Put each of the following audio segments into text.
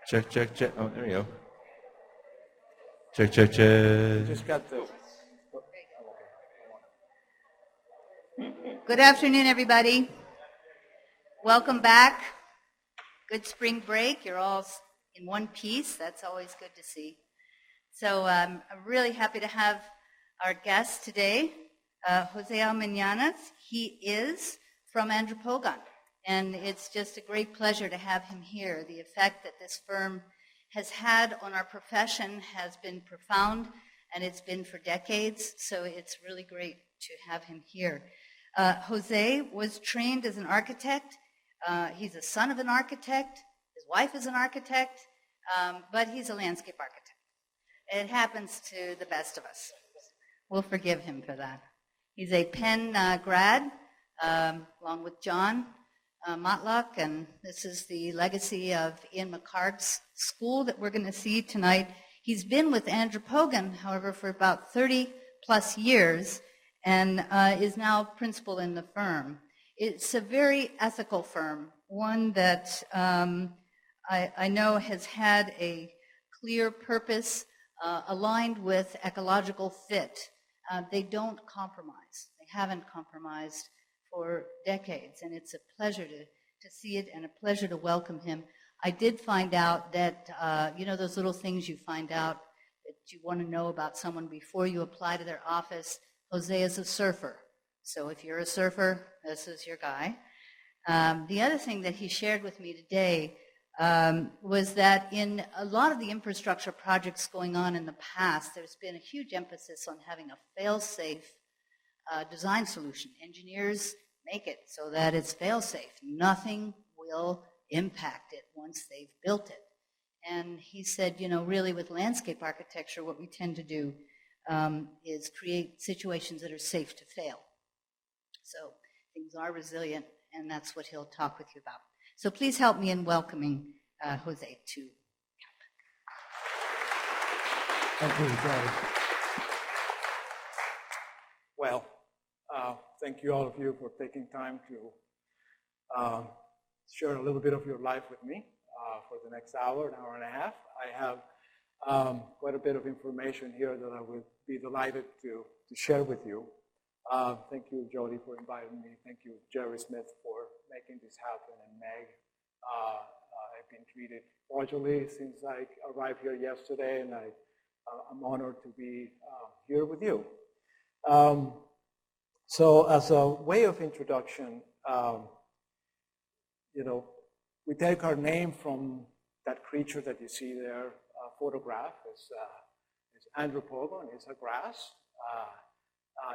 Check, check, check. Oh, there you go. Check, check, check. Just got the. Good afternoon, everybody. Welcome back. Good spring break. You're all in one piece. That's always good to see. So I'm really happy to have our guest today, Jose Alminana. He is from Andropogon, and it's just a great pleasure to have him here. The effect that this firm has had on our profession has been profound, and it's been for decades, so it's really great to have him here. Jose was trained as an architect. He's a son of an architect. His wife is an architect, but he's a landscape architect. It happens to the best of us. We'll forgive him for that. He's a Penn grad, along with John Matlock, and this is the legacy of Ian McCart's school that we're going to see tonight. He's been with Andropogon, however, for about 30 plus years, and is now principal in the firm. It's a very ethical firm, one that I know has had a clear purpose aligned with ecological fit. They don't compromise. They haven't compromised for decades, and it's a pleasure to see it and a pleasure to welcome him. I did find out that, you know, those little things you find out that you want to know about someone before you apply to their office. Jose is a surfer. So if you're a surfer, this is your guy. The other thing that he shared with me today was that in a lot of the infrastructure projects going on in the past, there's been a huge emphasis on having a fail-safe design solution. Engineers make it so that it's fail-safe. Nothing will impact it once they've built it. And he said, you know, really with landscape architecture, what we tend to do is create situations that are safe to fail. So things are resilient, and that's what he'll talk with you about. So please help me in welcoming Jose to Thank you, Jody. Well, thank you all of you for taking time to share a little bit of your life with me for the next hour, an hour and a half. I have quite a bit of information here that I would be delighted to share with you. Thank you, Jody, for inviting me. Thank you, Jerry Smith, for making this happen, and Meg. I've been treated cordially since I arrived here yesterday, and I'm honored to be here with you. So as a way of introduction, you know, we take our name from that creature that you see there, photograph. It's Andropogon. It's a grass.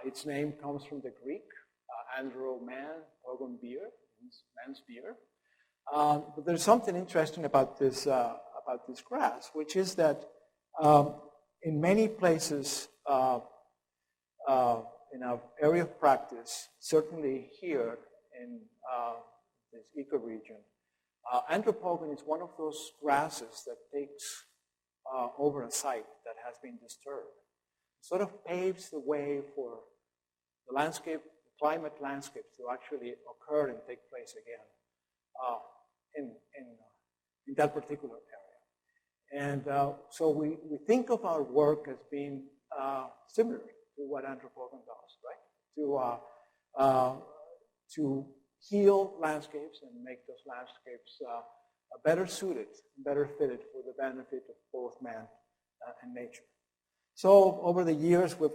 Its name comes from the Greek, andro, man, pogon, beer, means man's beer. But there's something interesting about this grass, which is that in many places in our area of practice, certainly here in this ecoregion, Andropogon is one of those grasses that takes over a site that has been disturbed. Sort of paves the way for the landscape, the climate landscapes to actually occur and take place again in that particular area. And so we think of our work as being similar to what Andropogon does, right? To heal landscapes and make those landscapes better suited, better fitted for the benefit of both man and nature. So over the years, we've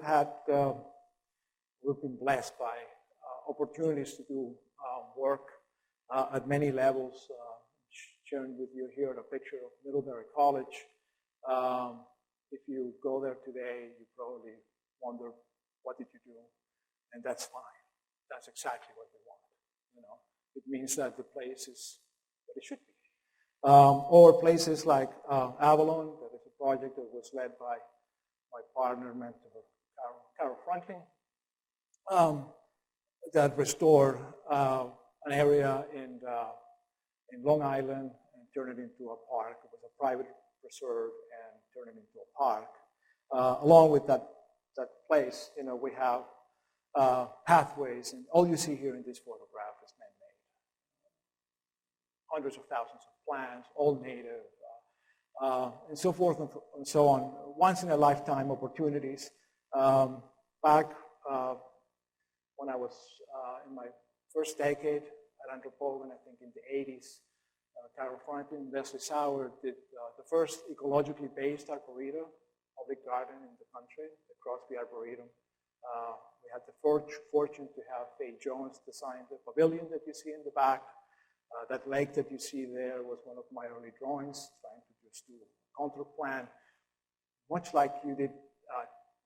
been blessed by opportunities to do work at many levels. Sharing with you here a picture of Middlebury College. If you go there today, you probably wonder, what did you do? And that's fine. That's exactly what we want. You know, it means that the place is what it should be. Or places like Avalon, that is a project that was led by my partner, mentor, Carol Franklin, that restored an area in Long Island and turned it into a park. It was a private reserve and turned it into a park. Along with that place, you know, we have pathways, and all you see here in this photograph is man-made. Hundreds of thousands of plants, all native, and so forth and so on. Once-in-a-lifetime opportunities. Back when I was in my first decade at Andropogon, I think in the 80s, Carol Franklin and Leslie Sauer did the first ecologically based arboretum, public garden in the country, the Crosby Arboretum. We had the fortune to have Faye Jones design the pavilion that you see in the back. That lake that you see there was one of my early drawings, trying to just do a contour plan, much like you did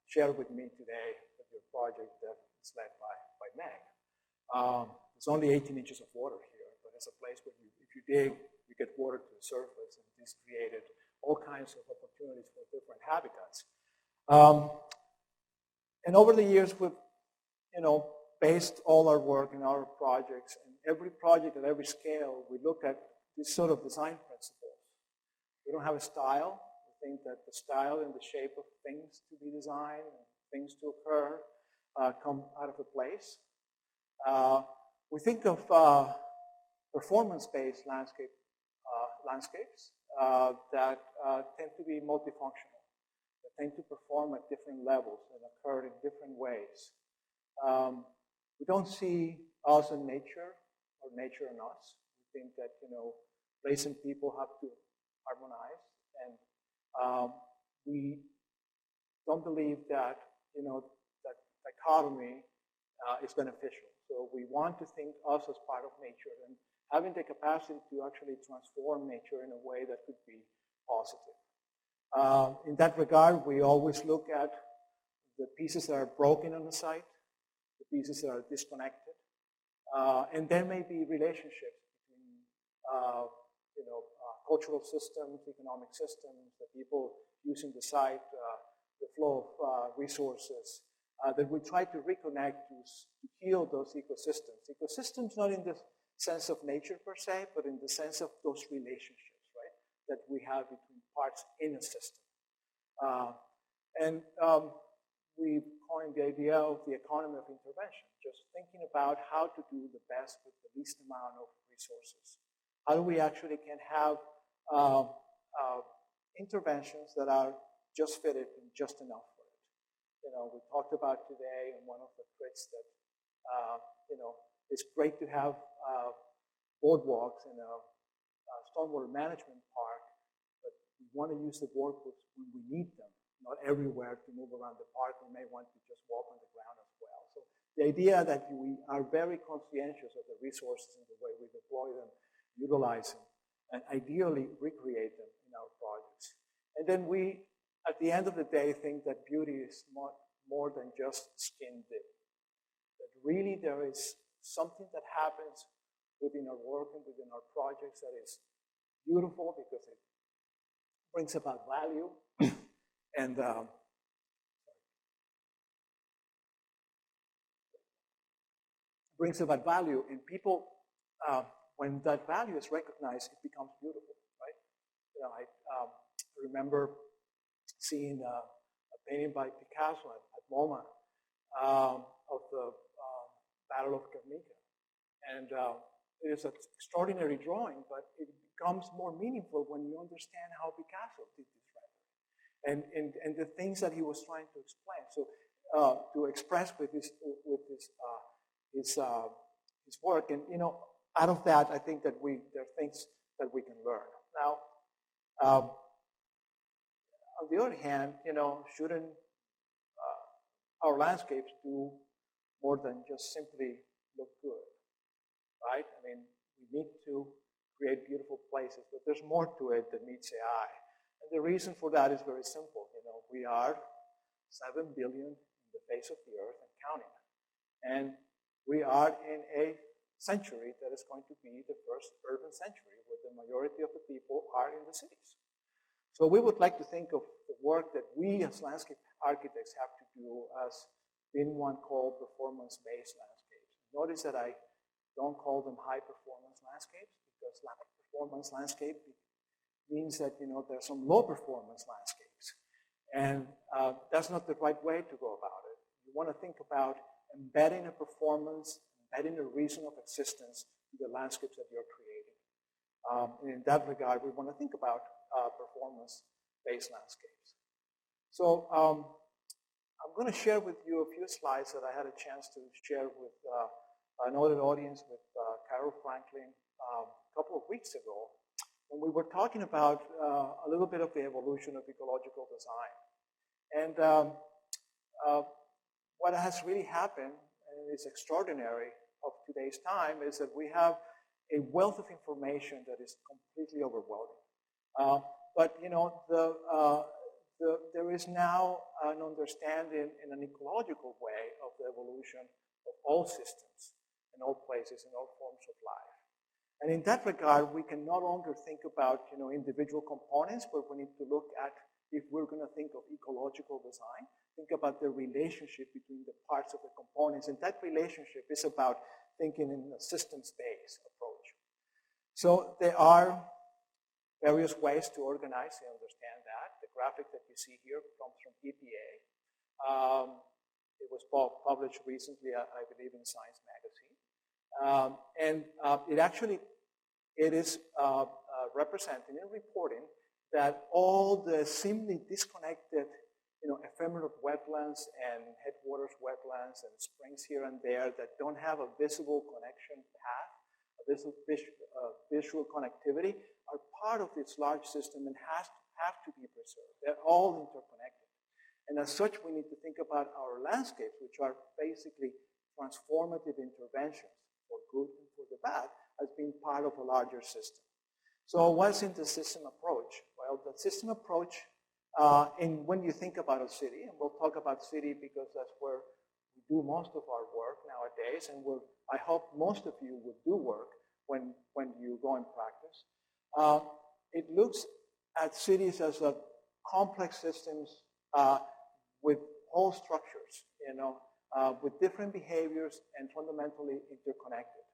share with me today with your project that is led by Meg. There's only 18 inches of water here, but it's a place where if you dig, you get water to the surface, and this created all kinds of opportunities for different habitats. And over the years, we've, based all our work and our projects, and every project at every scale, we look at these sort of design principles. We don't have a style. We think that the style and the shape of things to be designed, and things to occur, come out of a place. We think of performance-based landscapes that tend to be multifunctional, that tend to perform at different levels and occur in different ways. We don't see us in nature or nature in us. We think that, place and people have to harmonize, and we don't believe that, that dichotomy is beneficial. So we want to think us as part of nature and having the capacity to actually transform nature in a way that could be positive. In that regard, we always look at the pieces that are broken on the site, the pieces that are disconnected, and there may be relationships between, cultural systems, economic systems, the people using the site, the flow of resources, that we try to reconnect to heal those ecosystems. Ecosystems not in the sense of nature per se, but in the sense of those relationships, right, that we have between parts in a system. We coined the idea of the economy of intervention, just thinking about how to do the best with the least amount of resources. How do we actually can have interventions that are just fitted and just enough for it? We talked about today in one of the crits that, it's great to have boardwalks in a stormwater management park, but we want to use the boardwalks when we need them, not everywhere to move around the park. We may want to just walk on the ground as well. So the idea that we are very conscientious of the resources and the way we deploy them, utilize them, and ideally recreate them in our projects. And then we, at the end of the day, think that beauty is more than just skin deep. That really there is something that happens within our work and within our projects that is beautiful because it brings about value and brings about value, and people, when that value is recognized, it becomes beautiful, right? I remember seeing a painting by Picasso at MoMA of the Battle of Guernica, and it is an extraordinary drawing, but it becomes more meaningful when you understand how Picasso did this rendering, and the things that he was trying to explain. So to express with his work, and out of that, I think that there are things that we can learn. Now, on the other hand, shouldn't our landscapes do more than just simply look good, right? I mean, we need to create beautiful places, but there's more to it than meets the eye. And the reason for that is very simple. We are 7 billion in the face of the earth and counting. And we are in a century that is going to be the first urban century where the majority of the people are in the cities. So we would like to think of the work that we as landscape architects have to do as being one called performance-based landscapes. Notice that I don't call them high-performance landscapes, because high-performance landscape means that there's some low-performance landscapes. And that's not the right way to go about it. You want to think about embedding a performance, embedding a reason of existence to the landscapes that you're creating. And in that regard, we want to think about performance-based landscapes. So I'm going to share with you a few slides that I had a chance to share with an audience with Carol Franklin a couple of weeks ago, when we were talking about a little bit of the evolution of ecological design. And what has really happened, and it's extraordinary of today's time, is that we have a wealth of information that is completely overwhelming. But you know, there is now an understanding in an ecological way of the evolution of all systems, in all places, in all forms of life. And in that regard, we can no longer think about, you know, individual components, but we need to look at, if we're going to think of ecological design, think about the relationship between the parts of the components. And that relationship is about thinking in a systems-based approach. So there are various ways to organize and understand that. The graphic that you see here comes from EPA. It was published recently, I believe, in Science magazine. It is representing and reporting that all the seemingly disconnected, you know, ephemeral wetlands and headwaters wetlands and springs here and there that don't have a visible connection path, a visual connectivity, are part of this large system and have to be preserved. They're all interconnected. And as such, we need to think about our landscapes, which are basically transformative interventions for good and for the bad, as being part of a larger system. So what's in the system approach? Well, the system approach, and when you think about a city, and we'll talk about city because that's where we do most of our work nowadays, and I hope most of you would do work when you go and practice. It looks at cities as a complex systems with whole structures, you know, with different behaviors and fundamentally interconnected.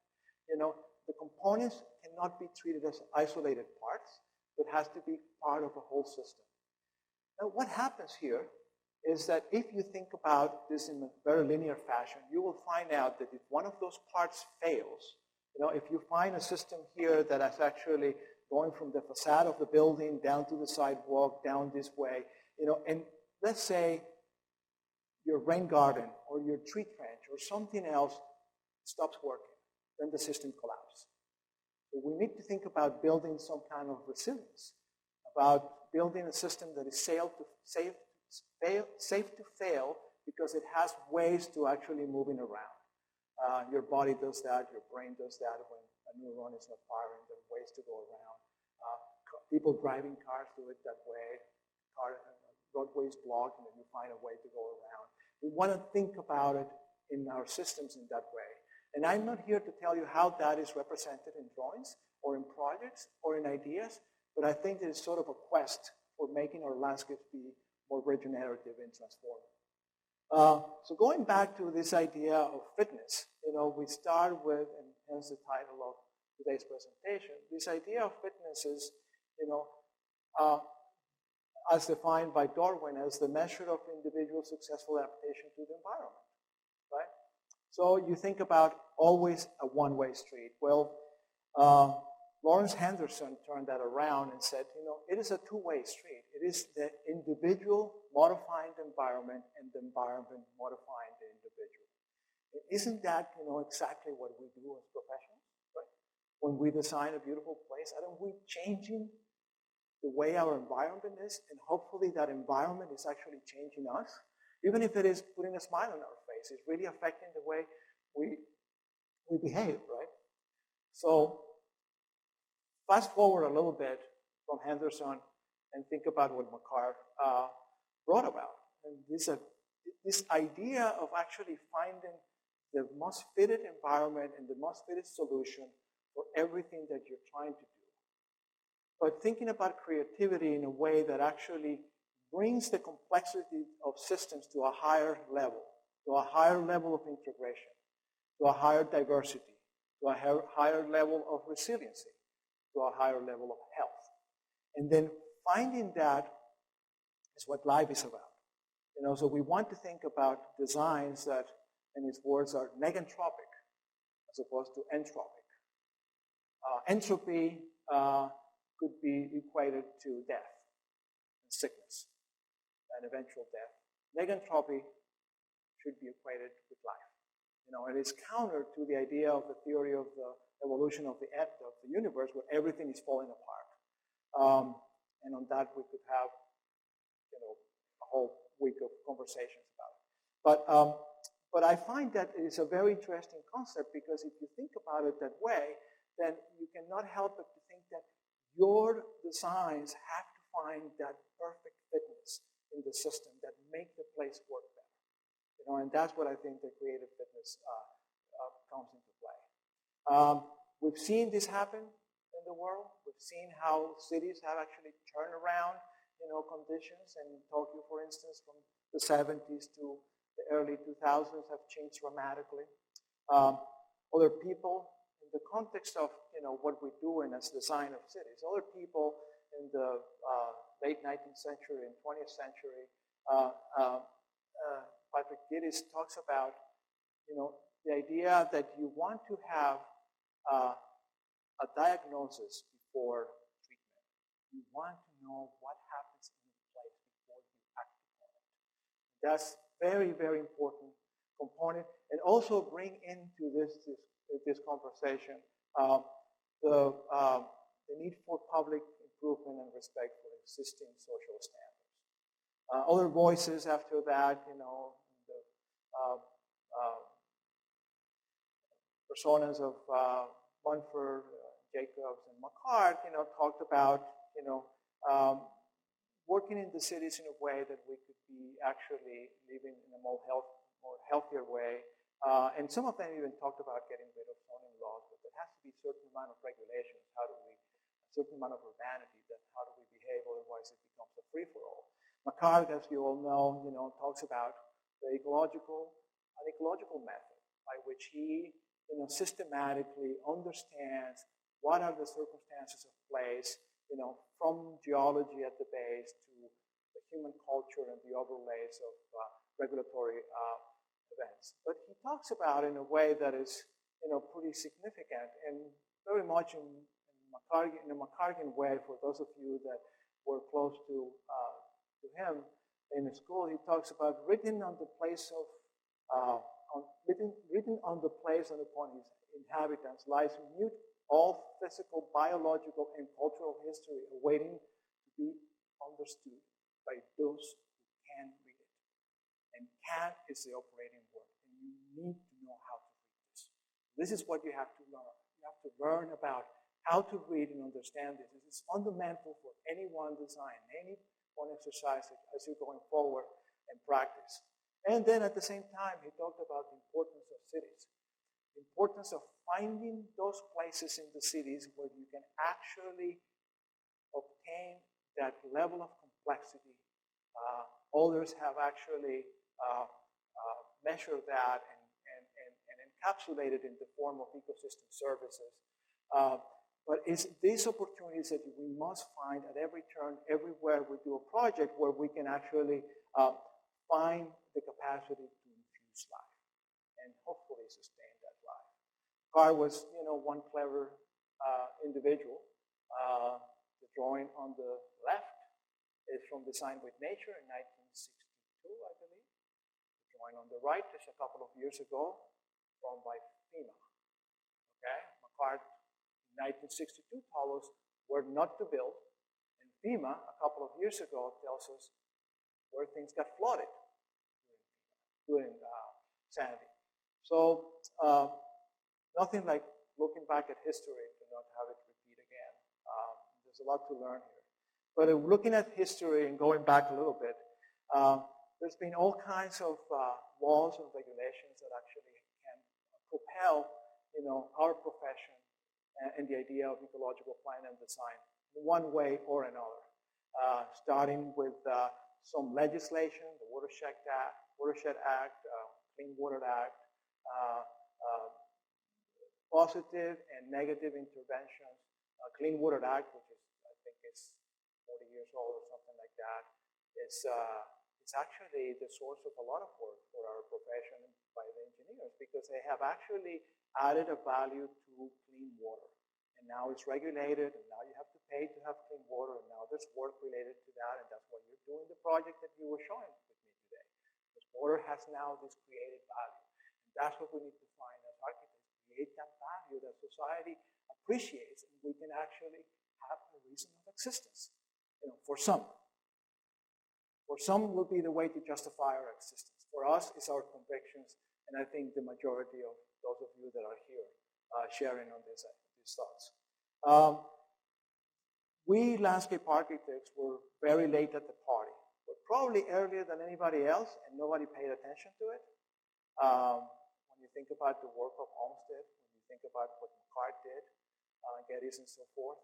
You know, the components cannot be treated as isolated parts, but has to be part of a whole system. Now, what happens here is that if you think about this in a very linear fashion, you will find out that if one of those parts fails, you know, if you find a system here that is actually going from the facade of the building down to the sidewalk, down this way, you know, and let's say your rain garden or your tree trench or something else stops working, then the system collapses. So we need to think about building some kind of resilience, about building a system that is safe to fail because it has ways to actually moving around. Your body does that, your brain does that when a neuron is not firing, there are ways to go around. People driving cars do it that way. Roadways blocked, and then you find a way to go around. We want to think about it in our systems in that way. And I'm not here to tell you how that is represented in drawings or in projects or in ideas, but I think that it's sort of a quest for making our landscapes be more regenerative and transformative. So going back to this idea of fitness, you know, we start with, and hence the title of today's presentation, this idea of fitness is, you know, as defined by Darwin as the measure of individual successful adaptation to the environment, right? So you think about always a one-way street. Well, Lawrence Henderson turned that around and said, you know, it is a two-way street. It is the individual modifying the environment and the environment modifying the individual. Isn't that, you know, exactly what we do as professionals, right? When we design a beautiful place, aren't we changing the way our environment is, and hopefully that environment is actually changing us? Even if it is putting a smile on our face, it's really affecting the way we behave, right? So fast forward a little bit from Henderson and think about what McCart brought about. And this idea of actually finding the most fitted environment and the most fitted solution for everything that you're trying to do. But thinking about creativity in a way that actually brings the complexity of systems to a higher level of integration, to a higher diversity, to a higher level of resiliency, to a higher level of health. And then finding that is what life is about. You know, so we want to think about designs that, in his words, are negentropic as opposed to entropic. Entropy could be equated to death and sickness and eventual death. Negentropy should be equated with life. It is counter to the idea of the theory of the evolution of the universe, where everything is falling apart. And on that, we could have, a whole week of conversations about it. But I find that it is a very interesting concept, because if you think about it that way, then you cannot help but to think that your designs have to find that perfect fitness in the system that make the place work better. And that's what I think the creative fitness comes into play. We've seen this happen in the world. We've seen how cities have actually turned around, conditions. And Tokyo, for instance, from the 70s to the early 2000s have changed dramatically. Other people, in the context of what we're doing as design of cities, other people in the late 19th century and 20th century, Patrick Giddes talks about, the idea that you want to have a diagnosis before treatment. You want to know what happens in the place before you act upon it. That's very, very important component. And also bring into this conversation the need for public improvement and respect for existing social standards. Other voices after that, the personas of Munford, Jacobs, and McCart, talked about, working in the cities in a way that we could be actually living in a more healthier way. And some of them even talked about getting rid of zoning laws, but there has to be a certain amount of regulations. A certain amount of urbanity, that how do we behave, otherwise it becomes a free-for-all. McCart, as you all know, talks about an ecological method by which he, systematically understands what are the circumstances of place, from geology at the base to the human culture and the overlays of regulatory events. But he talks about it in a way that is, pretty significant, and very much in a McCarthian way. For those of you that were close to him in school, he talks about written on the place and upon his inhabitants lies mute all physical, biological, and cultural history awaiting to be understood by those who can read it. And can is the operating word, and you need to know how to read this. This is what you have to learn. You have to learn about how to read and understand this. This is fundamental for any one design, any one exercise as you're going forward and practice. And then at the same time, he talked about the importance of cities, the importance of finding those places in the cities where you can actually obtain that level of complexity. Others have actually measured that and encapsulated in the form of ecosystem services. But it's these opportunities that we must find at every turn, everywhere we do a project, where we can actually find the capacity to infuse life and hopefully sustain that life. Carr was, one clever individual. The drawing on the left is from Design with Nature in 1962, I believe. The drawing on the right is a couple of years ago, drawn by FEMA. Okay, McCart in 1962 told us where not to build, and FEMA a couple of years ago tells us where things got flooded during Sandy. So nothing like looking back at history to not have it repeat again. There's a lot to learn here. But looking at history and going back a little bit, there's been all kinds of laws and regulations that actually can propel, our profession and the idea of ecological plan and design in one way or another. Starting with some legislation, the Watershed Act, Clean Water Act, positive and negative interventions. Clean Water Act, which is, I think, is 40 years old or something like that, it's actually the source of a lot of work for our profession by the engineers, because they have actually added a value to clean water and now it's regulated, and now you have to pay to have clean water, and now there's work related to that, and that's why you're doing the project that you were showing with me today. Because water has now this created value. And that's what we need to find as architects, create that value that society appreciates, and we can actually have a reason of existence, for some. For some will be the way to justify our existence. For us, it's our convictions, and I think the majority of those of you that are here sharing on these thoughts. We landscape architects were very late at the party. We're probably earlier than anybody else, and nobody paid attention to it. When you think about the work of Olmsted, when you think about what McCart did, Geddes and so forth,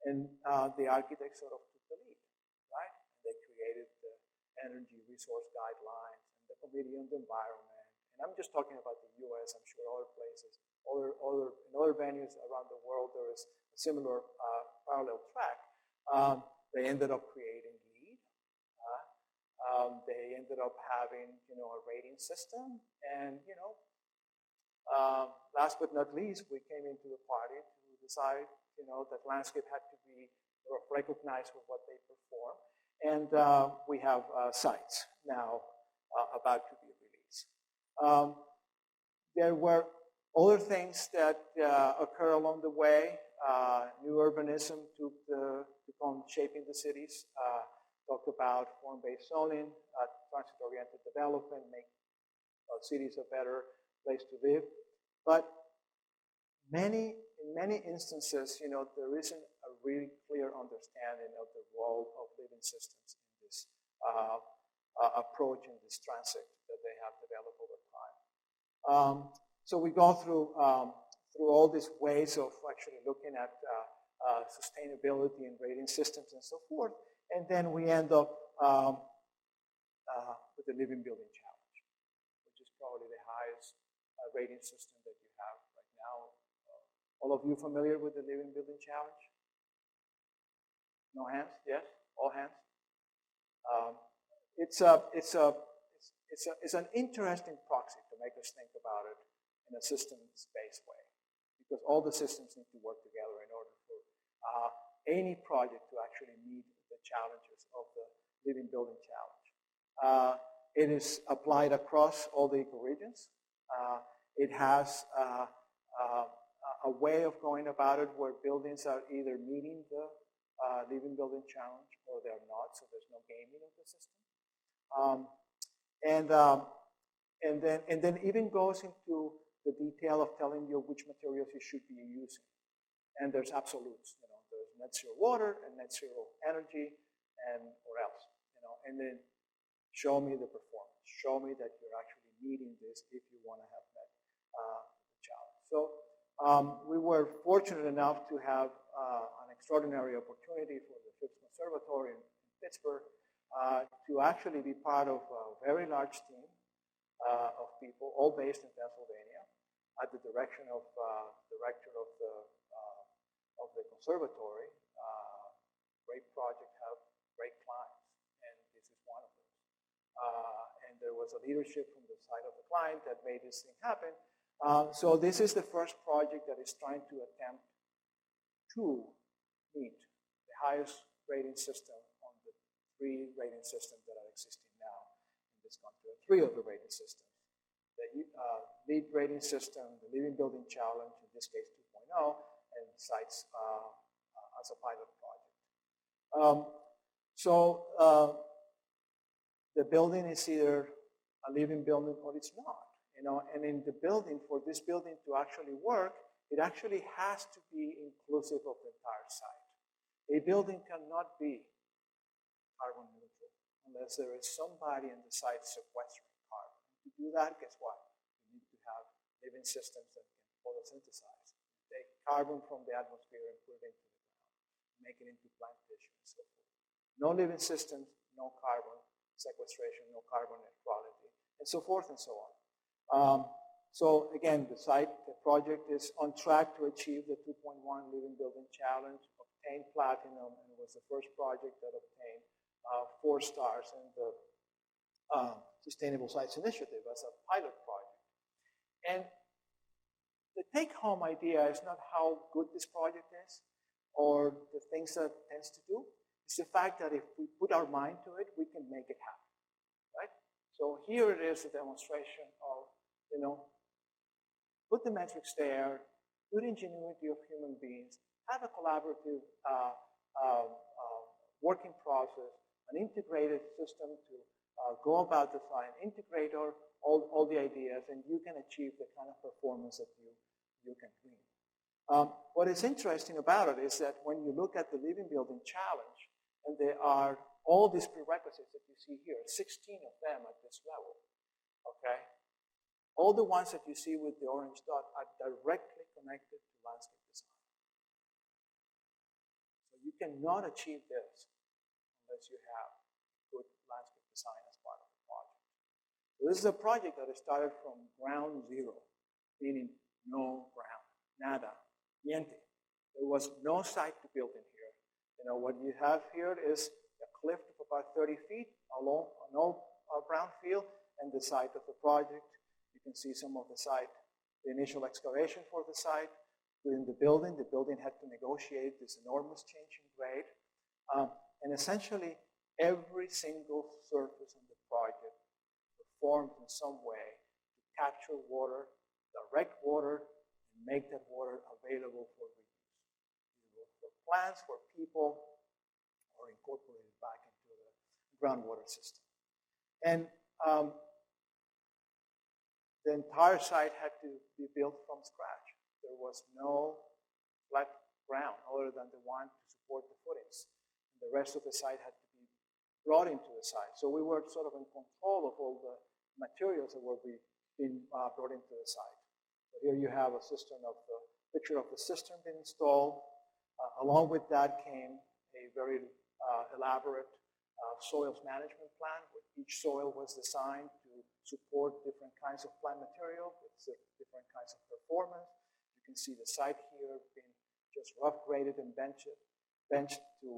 and the architects sort of took the lead, right? They created the energy resource guidelines and the Committee on the Environment. And I'm just talking about the US, I'm sure other places, in other venues around the world, there is a similar parallel track. They ended up creating LEED. They ended up having, a rating system. And, last but not least, we came into the party to decide, that landscape had to be sort of recognized for what they perform. And we have sites now about to be released. There were other things that occur along the way. New urbanism took on shaping the cities. Talked about form-based zoning, transit-oriented development, make cities a better place to live. But in many instances, there isn't a really clear understanding of the role of living systems in this approach in this transit that they have developed over time. So we go through all these ways of actually looking at sustainability and rating systems and so forth, and then we end up with the Living Building Challenge, which is probably the highest rating system that you have right now. All of you familiar with the Living Building Challenge? No hands? Yes? All hands? It's an interesting proxy to make us think about it in a systems-based way, because all the systems need to work together in order for any project to actually meet the challenges of the Living Building Challenge. It is applied across all the ecoregions. It has a way of going about it where buildings are either meeting the Living Building Challenge or they're not, so there's no gaming of the system. And then even goes into the detail of telling you which materials you should be using. And there's absolutes, there's net zero water and net zero energy and or else, and then show me the performance. Show me that you're actually meeting this if you want to have met the challenge. So we were fortunate enough to have an extraordinary opportunity for the Phipps Conservatory in Pittsburgh to actually be part of a very large team of people, all based in Pennsylvania, at the direction of the director of the conservatory. Great project, have great clients, and this is one of those. And there was a leadership from the side of the client that made this thing happen. So this is the first project that is trying to attempt to meet the highest rating system on the 3 rating systems that are existing now in this country, 3 of the rating systems. The LEED rating system, the Living Building Challenge, in this case 2.0, and sites as a pilot project. The building is either a living building or it's not. And in the building, for this building to actually work, it actually has to be inclusive of the entire site. A building cannot be carbon neutral unless there is somebody in the site sequestering carbon. To do that, guess what? You need to have living systems that can photosynthesize. Take carbon from the atmosphere and put it into the ground, make it into plant tissue and so forth. No living systems, no carbon sequestration, no carbon equality, and so forth and so on. So again, the project is on track to achieve the 2.1 Living Building Challenge, obtained platinum, and was the first project that obtained 4 stars in the Sustainable Sites Initiative as a pilot project. And the take-home idea is not how good this project is or the things that it tends to do. It's the fact that if we put our mind to it, we can make it happen, right? So here it is, a demonstration of, put the metrics there, good ingenuity of human beings, have a collaborative working process, an integrated system to go about design, integrate all the ideas, and you can achieve the kind of performance that you can dream. What is interesting about it is that when you look at the Living Building Challenge, and there are all these prerequisites that you see here, 16 of them at this level, okay? All the ones that you see with the orange dot are directly connected to landscape design. So you cannot achieve this unless you have good landscape design as part of the project. So this is a project that started from ground zero, meaning no ground, nada, niente. There was no site to build in here. What you have here is a cliff of about 30 feet along an old brownfield and the site of the project. You can see some of the site, the initial excavation for the site. Within the building had to negotiate this enormous change in grade. And essentially, every single surface on the project performed in some way to capture water, direct water, and make that water available for reuse, either for plants, for people, or incorporated back into the groundwater system. And the entire site had to be built from scratch. There was no flat ground other than the one to support the footings. And the rest of the site had to be brought into the site. So we were sort of in control of all the materials that were being brought into the site. So here you have a picture of the cistern being installed. Along with that came a very elaborate soils management plan, where each soil was designed to support different kinds of plant material with different kinds of performance. You can see the site here being just rough graded and benched to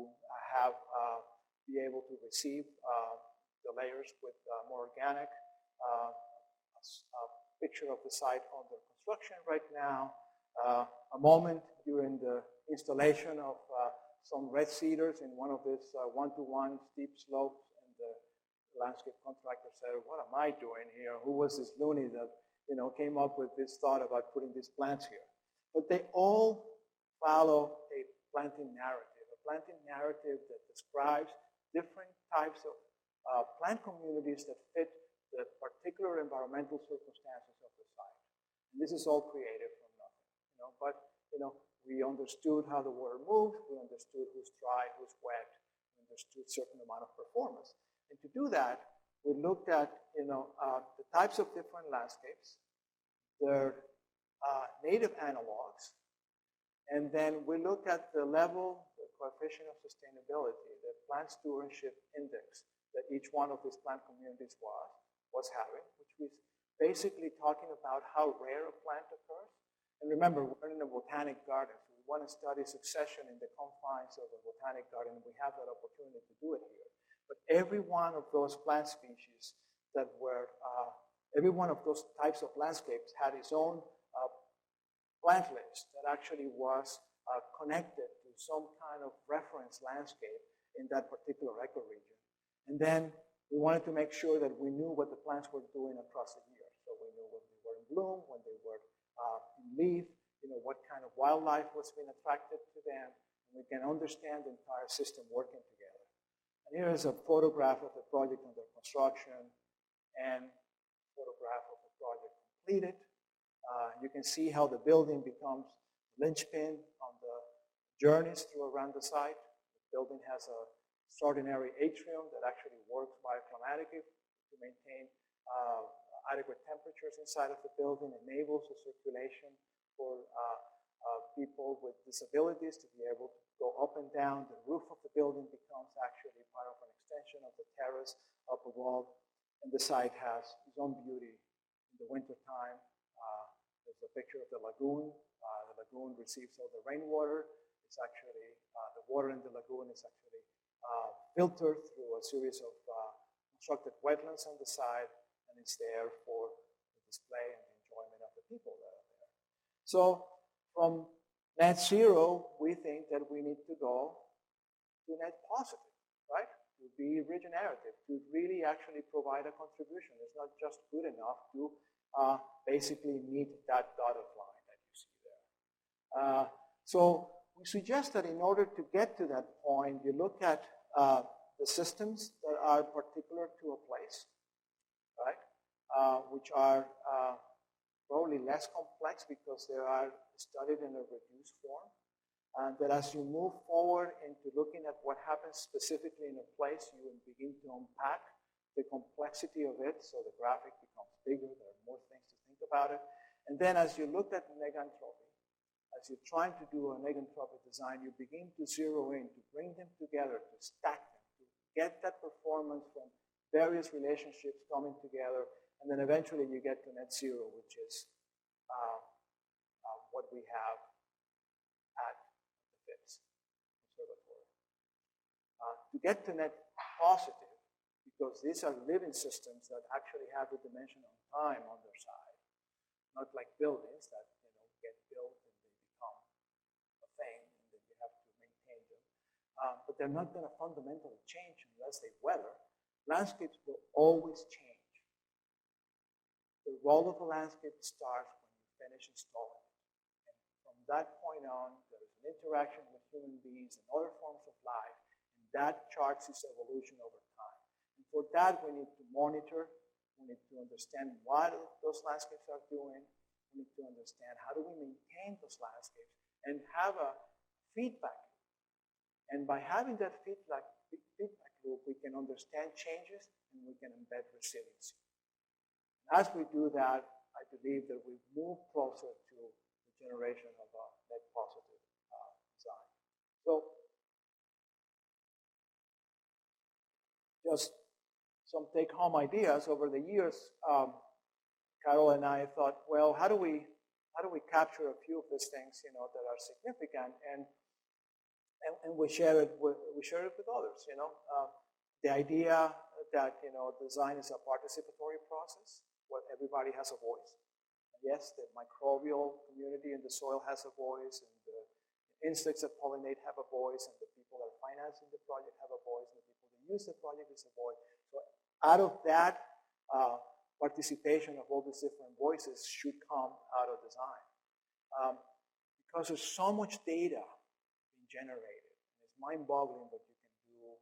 be able to receive the layers with more organic. A picture of the site under construction right now. A moment during the installation of some red cedars in one of these one-to-one steep slopes, and the landscape contractor said, "What am I doing here? Who was this loony that came up with this thought about putting these plants here?" But they all follow a planting narrative that describes different types of plant communities that fit the particular environmental circumstances of the site. And this is all created from nothing, but we understood how the water moved, we understood who's dry, who's wet, we understood a certain amount of performance. And to do that, we looked at the types of different landscapes, their native analogs, and then we looked at the level, the coefficient of sustainability, the plant stewardship index that each one of these plant communities was having, which was basically talking about how rare a plant occurs. And remember, we're in a botanic garden, so we want to study succession in the confines of the botanic garden, and we have that opportunity to do it here. But every one of those plant species every one of those types of landscapes had its own plant list that actually was connected to some kind of reference landscape in that particular ecoregion. And then we wanted to make sure that we knew what the plants were doing across the year. So we knew when they were in bloom, when they were in leaf, what kind of wildlife was being attracted to them, and we can understand the entire system working together. And here is a photograph of the project under construction and a photograph of the project completed. You can see how the building becomes linchpin on the journeys around the site. The building has an extraordinary atrium that actually works bioclimatically to maintain adequate temperatures inside of the building, enables the circulation for people with disabilities to be able to go up and down. The roof of the building becomes actually part of an extension of the terrace up above, and the site has its own beauty in the wintertime. There's a picture of the lagoon. The lagoon receives all the rainwater. It's actually, the water in the lagoon is actually filtered through a series of constructed wetlands on the side, and it's there for the display and the enjoyment of the people that are there. So from net zero, we think that we need to go to net positive, right? To be regenerative, to really actually provide a contribution. It's not just good enough to basically meet that dotted line that you see there. So we suggest that in order to get to that point, you look at the systems that are particular to a place, right? Which are probably less complex because they are studied in a reduced form. And that as you move forward into looking at what happens specifically in a place, you will begin to unpack the complexity of it, so the graphic becomes bigger, there are more things to think about it. And then as you look at negantropy, as you're trying to do a negantropic design, you begin to zero in, to bring them together, to stack them, to get that performance from various relationships coming together, and then eventually you get to net zero, which is what we have at the FIPS Observatory. To get to net positive, because these are living systems that actually have the dimension of time on their side, not like buildings that get built and they become a thing, and then you have to maintain them. But they're not going to fundamentally change unless they weather. Landscapes will always change. The role of the landscape starts when you finish installing it. And from that point on, there is an interaction with human beings and other forms of life, and that charts its evolution over time. And for that, we need to monitor, we need to understand what those landscapes are doing, we need to understand how do we maintain those landscapes, and have a feedback. And by having that feedback loop, we can understand changes and we can embed resiliency. And as we do that, I believe that we move closer to the generation of a net positive design. So, just some take-home ideas. Over the years, Carol and I thought, well, how do we capture a few of these things, that are significant, and we share it with others. The idea that design is a participatory process where everybody has a voice. Yes, the microbial community in the soil has a voice, and the insects that pollinate have a voice, and the people that are financing the project have a voice, and the people that use the project is a voice. So out of that participation of all these different voices should come out of design. Because there's so much data being generated, and it's mind-boggling what you can do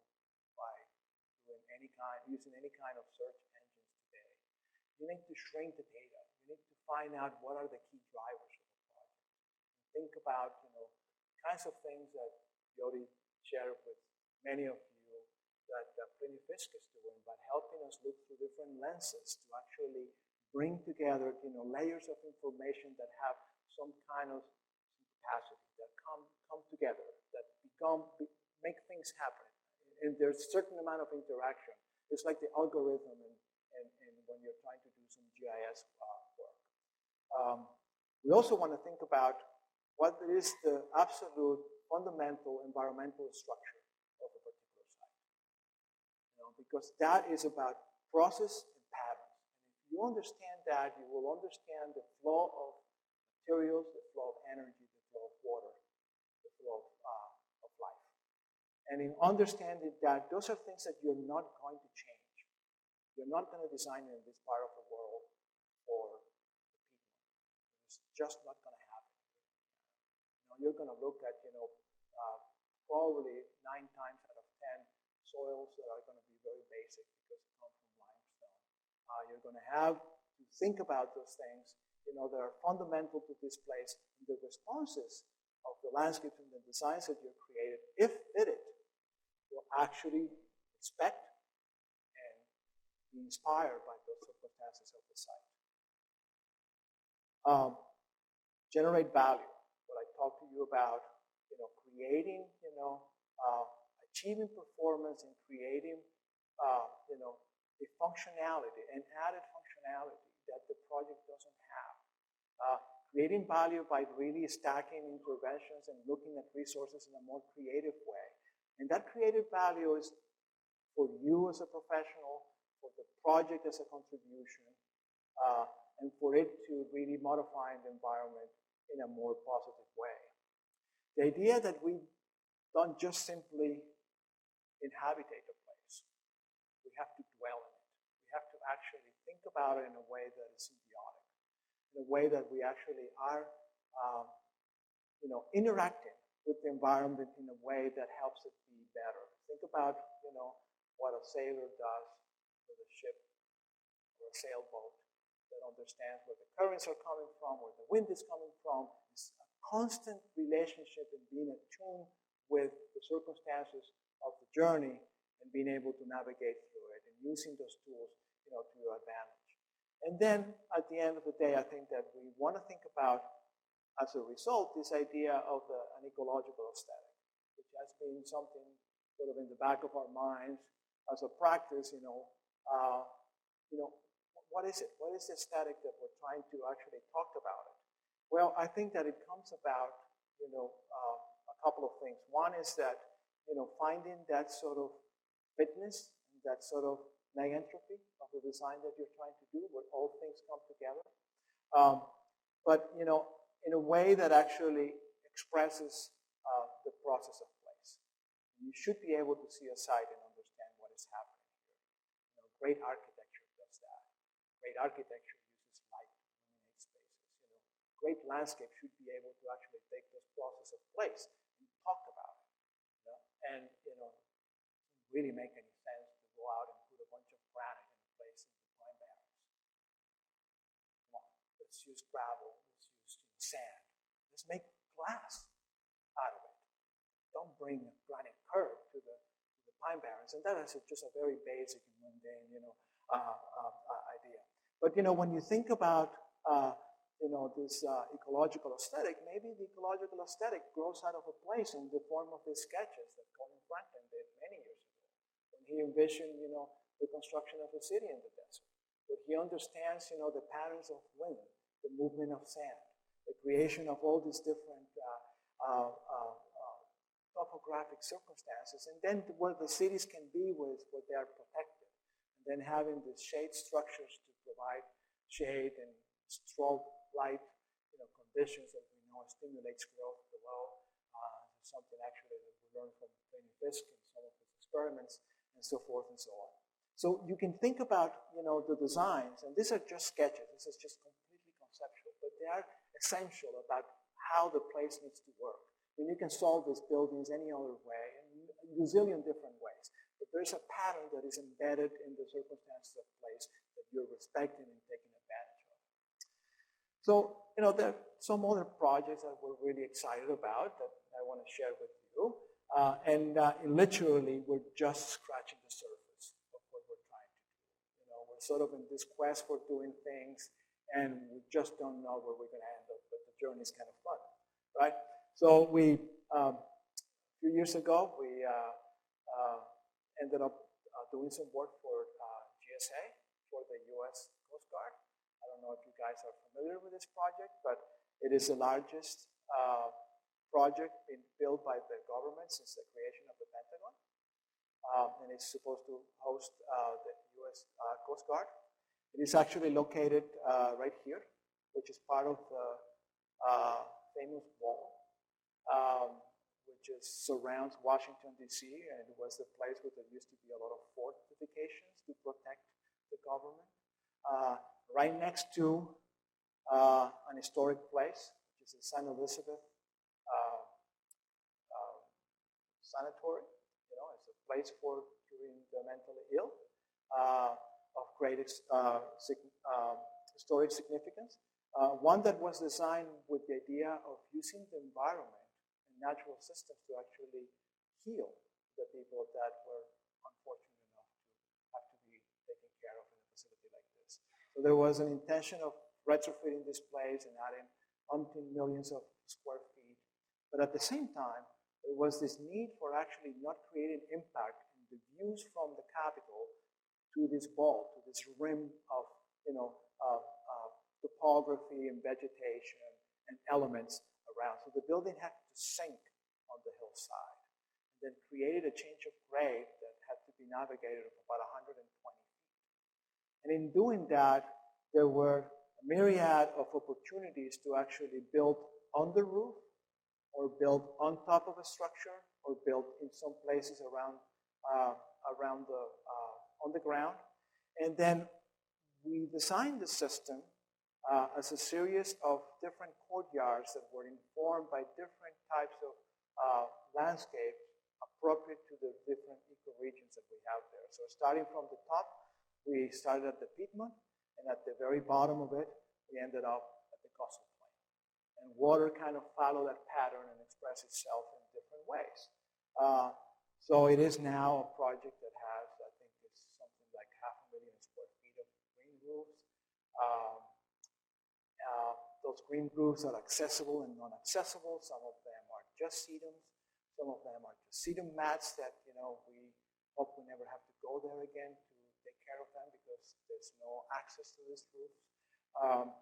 by using any kind of search engines today. You need to shrink the data. You need to find out what are the key drivers of the project. And think about kinds of things that Jody shared with many of you that Plinny Fisk is doing, but helping us look through different lenses to actually bring together layers of information that have some kind of capacity, that come together, that make things happen. And there's a certain amount of interaction. It's like the algorithm and when you're trying to do some GIS work. We also want to think about what is the absolute fundamental environmental structure of a particular site. Because that is about process and patterns. And if you understand that, you will understand the flow of materials, the flow of energy, the flow of water, the flow of life. And in understanding that, those are things that you're not going to change. You're not going to design in this part of the world for the people. It's just not going to happen. You're going to look at, probably 9 times out of 10 soils that are going to be very basic because they come from limestone. You're going to have to think about those things, that are fundamental to this place. And the responses of the landscapes and the designs that you're created, if fitted, will actually expect and be inspired by those circumstances of the site. Generate value. What I talked to you about, creating, achieving performance and creating, a functionality, an added functionality that the project doesn't have. Creating value by really stacking interventions and looking at resources in a more creative way. And that creative value is for you as a professional, for the project as a contribution, and for it to really modify the environment in a more positive way. The idea that we don't just simply inhabitate a place. We have to dwell in it. We have to actually think about it in a way that is symbiotic, in a way that we actually are interacting with the environment in a way that helps it be better. Think about, what a sailor does with a ship or a sailboat that understands where the currents are coming from, where the wind is coming from. It's a constant relationship and being attuned with the circumstances of the journey and being able to navigate through it and using those tools, to your advantage. And then at the end of the day, I think that we want to think about, as a result, this idea of an ecological aesthetic, which has been something sort of in the back of our minds as a practice, what is it? What is the aesthetic that we're trying to actually talk about it? Well, I think that it comes about, a couple of things. One is that, finding that sort of fitness, that sort of negentropy of the design that you're trying to do, where all things come together. But, in a way that actually expresses the process of place. You should be able to see a site and understand what is happening here. Great architecture does that. Great architecture uses light to illuminate spaces. Great landscape should be able to actually take this process of place and talk about it. And it doesn't really make any sense to go out and put a bunch of granite in a place in the pine barrens. Come on, let's use gravel. Let's use sand. Let's make glass out of it. Don't bring a granite curve to the pine barrens. And that is just a very basic and mundane, idea. But when you think about this ecological aesthetic, maybe the ecological aesthetic grows out of a place in the form of these sketches that Colin Franklin did many years ago, when he envisioned, the construction of a city in the desert, where he understands, the patterns of wind, the movement of sand, the creation of all these different topographic circumstances, and then where the cities can be with what they are protected, and then having the shade structures to provide shade and strobe light, conditions that we know stimulates growth below. Something actually that we learned from Tony Fisk in some of his experiments, and so forth and so on. So you can think about, the designs, and these are just sketches. This is just completely conceptual, but they are essential about how the place needs to work. And you can solve these buildings any other way, in a zillion different ways. But there's a pattern that is embedded in the circumstances of place that you're respecting and taking advantage of. So, there are some other projects that we're really excited about that I want to share with you. And literally, we're just scratching the surface of what we're trying to do. We're sort of in this quest for doing things, and we just don't know where we're going to end up, but the journey is kind of fun, right? So a few years ago, we ended up doing some work for GSA, for the U.S. Coast Guard. I don't know if you guys are familiar with this project, but it is the largest project being built by the government since the creation of the Pentagon. And it's supposed to host the U.S. Coast Guard. It is actually located right here, which is part of the famous wall, which surrounds Washington, D.C., and it was the place where there used to be a lot of fortifications to protect the government. Right next to an historic place, which is the St. Elizabeth Sanatory. It's a place for curing the mentally ill of great historic significance. One that was designed with the idea of using the environment and natural systems to actually heal the people that were unfortunate enough to have to be taken care of in a facility like this. So there was an intention of retrofitting this place and adding umpteen millions of square feet. But at the same time, there was this need for actually not creating impact in the views from the Capitol to this ball, to this rim of, topography and vegetation and elements around. So the building had to sink on the hillside, and then created a change of grade that had to be navigated of about 120 feet. And in doing that, there were a myriad of opportunities to actually build on the roof, or built on top of a structure, or built in some places around on the ground. And then we designed the system as a series of different courtyards that were informed by different types of landscapes appropriate to the different ecoregions that we have there. So starting from the top, we started at the Piedmont, and at the very bottom of it, we ended up at the coastal plain. And water kind of followed that pattern and expressed itself in different ways. So it is now a project that has, I think it's something like 500,000 square feet of green roofs. Those green roofs are accessible and non-accessible. Some of them are just sedums. Some of them are just sedum mats that, we hope we never have to go there again to take care of them because there's no access to these roofs.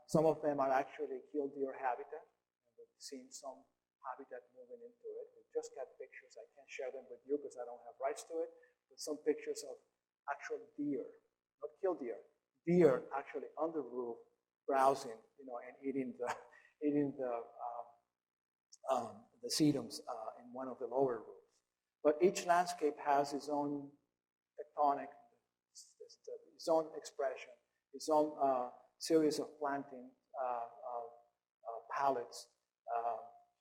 Some of them are actually killdeer habitat. And we've seen some habitat moving into it. We just got pictures. I can't share them with you because I don't have rights to it. But some pictures of actual deer, not killdeer, deer actually on the roof, browsing, and eating the sedums in one of the lower roofs. But each landscape has its own tectonic, its own expression, its own series of planting palettes.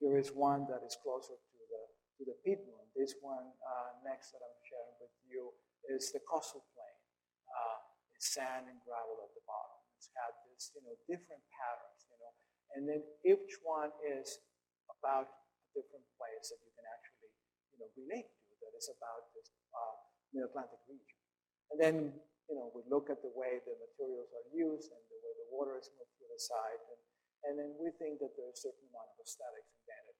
Here is one that is closer to the Piedmont. This one next that I'm sharing with you is the coastal plain. It's sand and gravel at the bottom. It's had this, different patterns, and then each one is about a different place that you can actually, relate to. That is about this Mid-Atlantic region. And then, we look at the way the materials are used and the way the water is moved to the side, and then we think that there's a certain amount of aesthetics embedded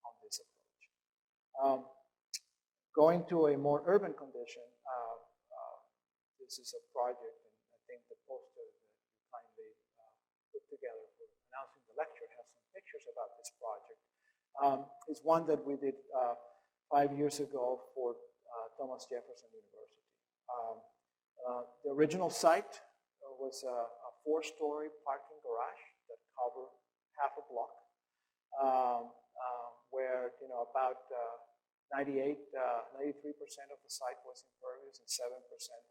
on this approach. Going to a more urban condition, this is a project, and I think the poster that you kindly put together for announcing the lecture has some pictures about this project. It's one that we did 5 years ago for Thomas Jefferson University. The original site was a 4-story parking garage that covered half a block, where about 93% of the site was impervious and 7%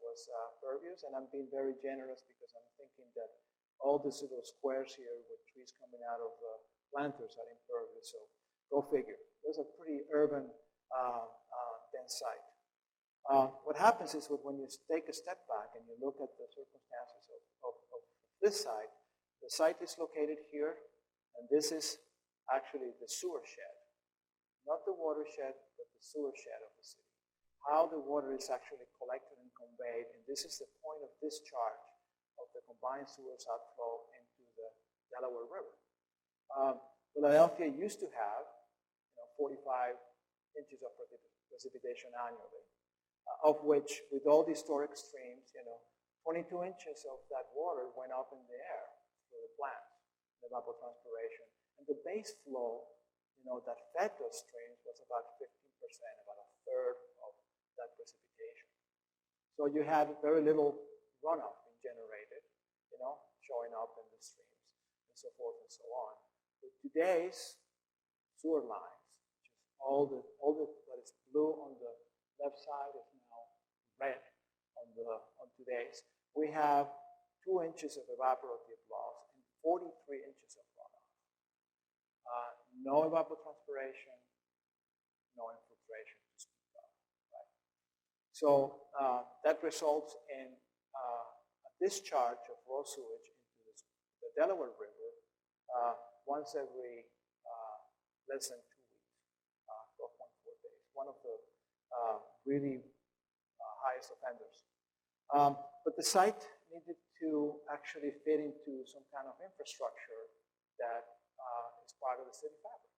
was pervious. And I'm being very generous because I'm thinking that all these little squares here with trees coming out of the planters are impervious. So go figure. It was a pretty urban, dense site. What happens is when you take a step back and you look at the circumstances of this site, the site is located here, and this is actually the sewer shed. Not the watershed, but the sewer shed of the city. How the water is actually collected and conveyed, and this is the point of discharge of the combined sewers outflow into the Delaware River. Philadelphia used to have 45 inches of precipitation annually, of which, with all the historic streams, 22 inches of that water went up in the air through the plants, the evapotranspiration. And the base flow that fed those streams was about 15%, about a third of that precipitation. So you had very little runoff being generated, showing up in the streams, and so forth and so on. With today's sewer lines, which is all the that is blue on the left side is now red on today's, we have 2 inches of evaporative loss and 43 inches of runoff. No evapotranspiration, no infiltration to speak of. Right? So that results in a discharge of raw sewage into the Delaware River once every less than 2 weeks, 12.4 days. One of the really highest offenders. But the site needed to actually fit into some kind of infrastructure that is part of the city fabric.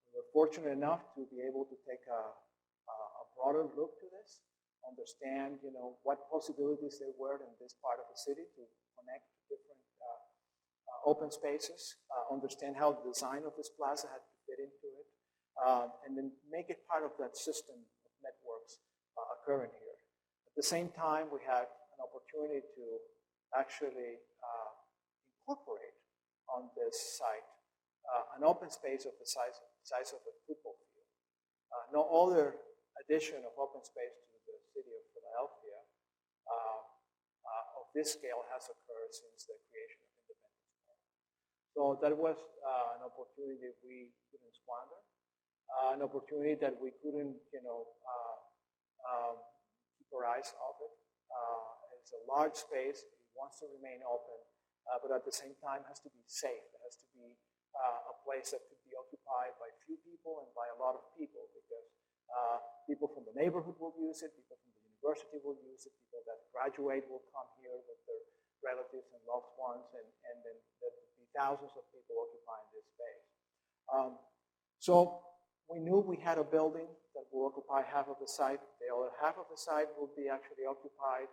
We were fortunate enough to be able to take a broader look to this, understand what possibilities there were in this part of the city to connect different open spaces, understand how the design of this plaza had to fit into it, and then make it part of that system of networks occurring here. At the same time, we had an opportunity to actually incorporate on this site an open space of the size of a football field. No other addition of open space to the city of Philadelphia of this scale has occurred since the creation of Independence Park. So that was an opportunity we couldn't squander, an opportunity that we couldn't, keep our eyes off it. It's a large space. It wants to remain open, but at the same time has to be safe. It has to be a place that could be occupied by few people and by a lot of people, because people from the neighborhood will use it, people from the university will use it, people that graduate will come here with their relatives and loved ones, and then there will be thousands of people occupying this space. So we knew we had a building that will occupy half of the site. The other half of the site will be actually occupied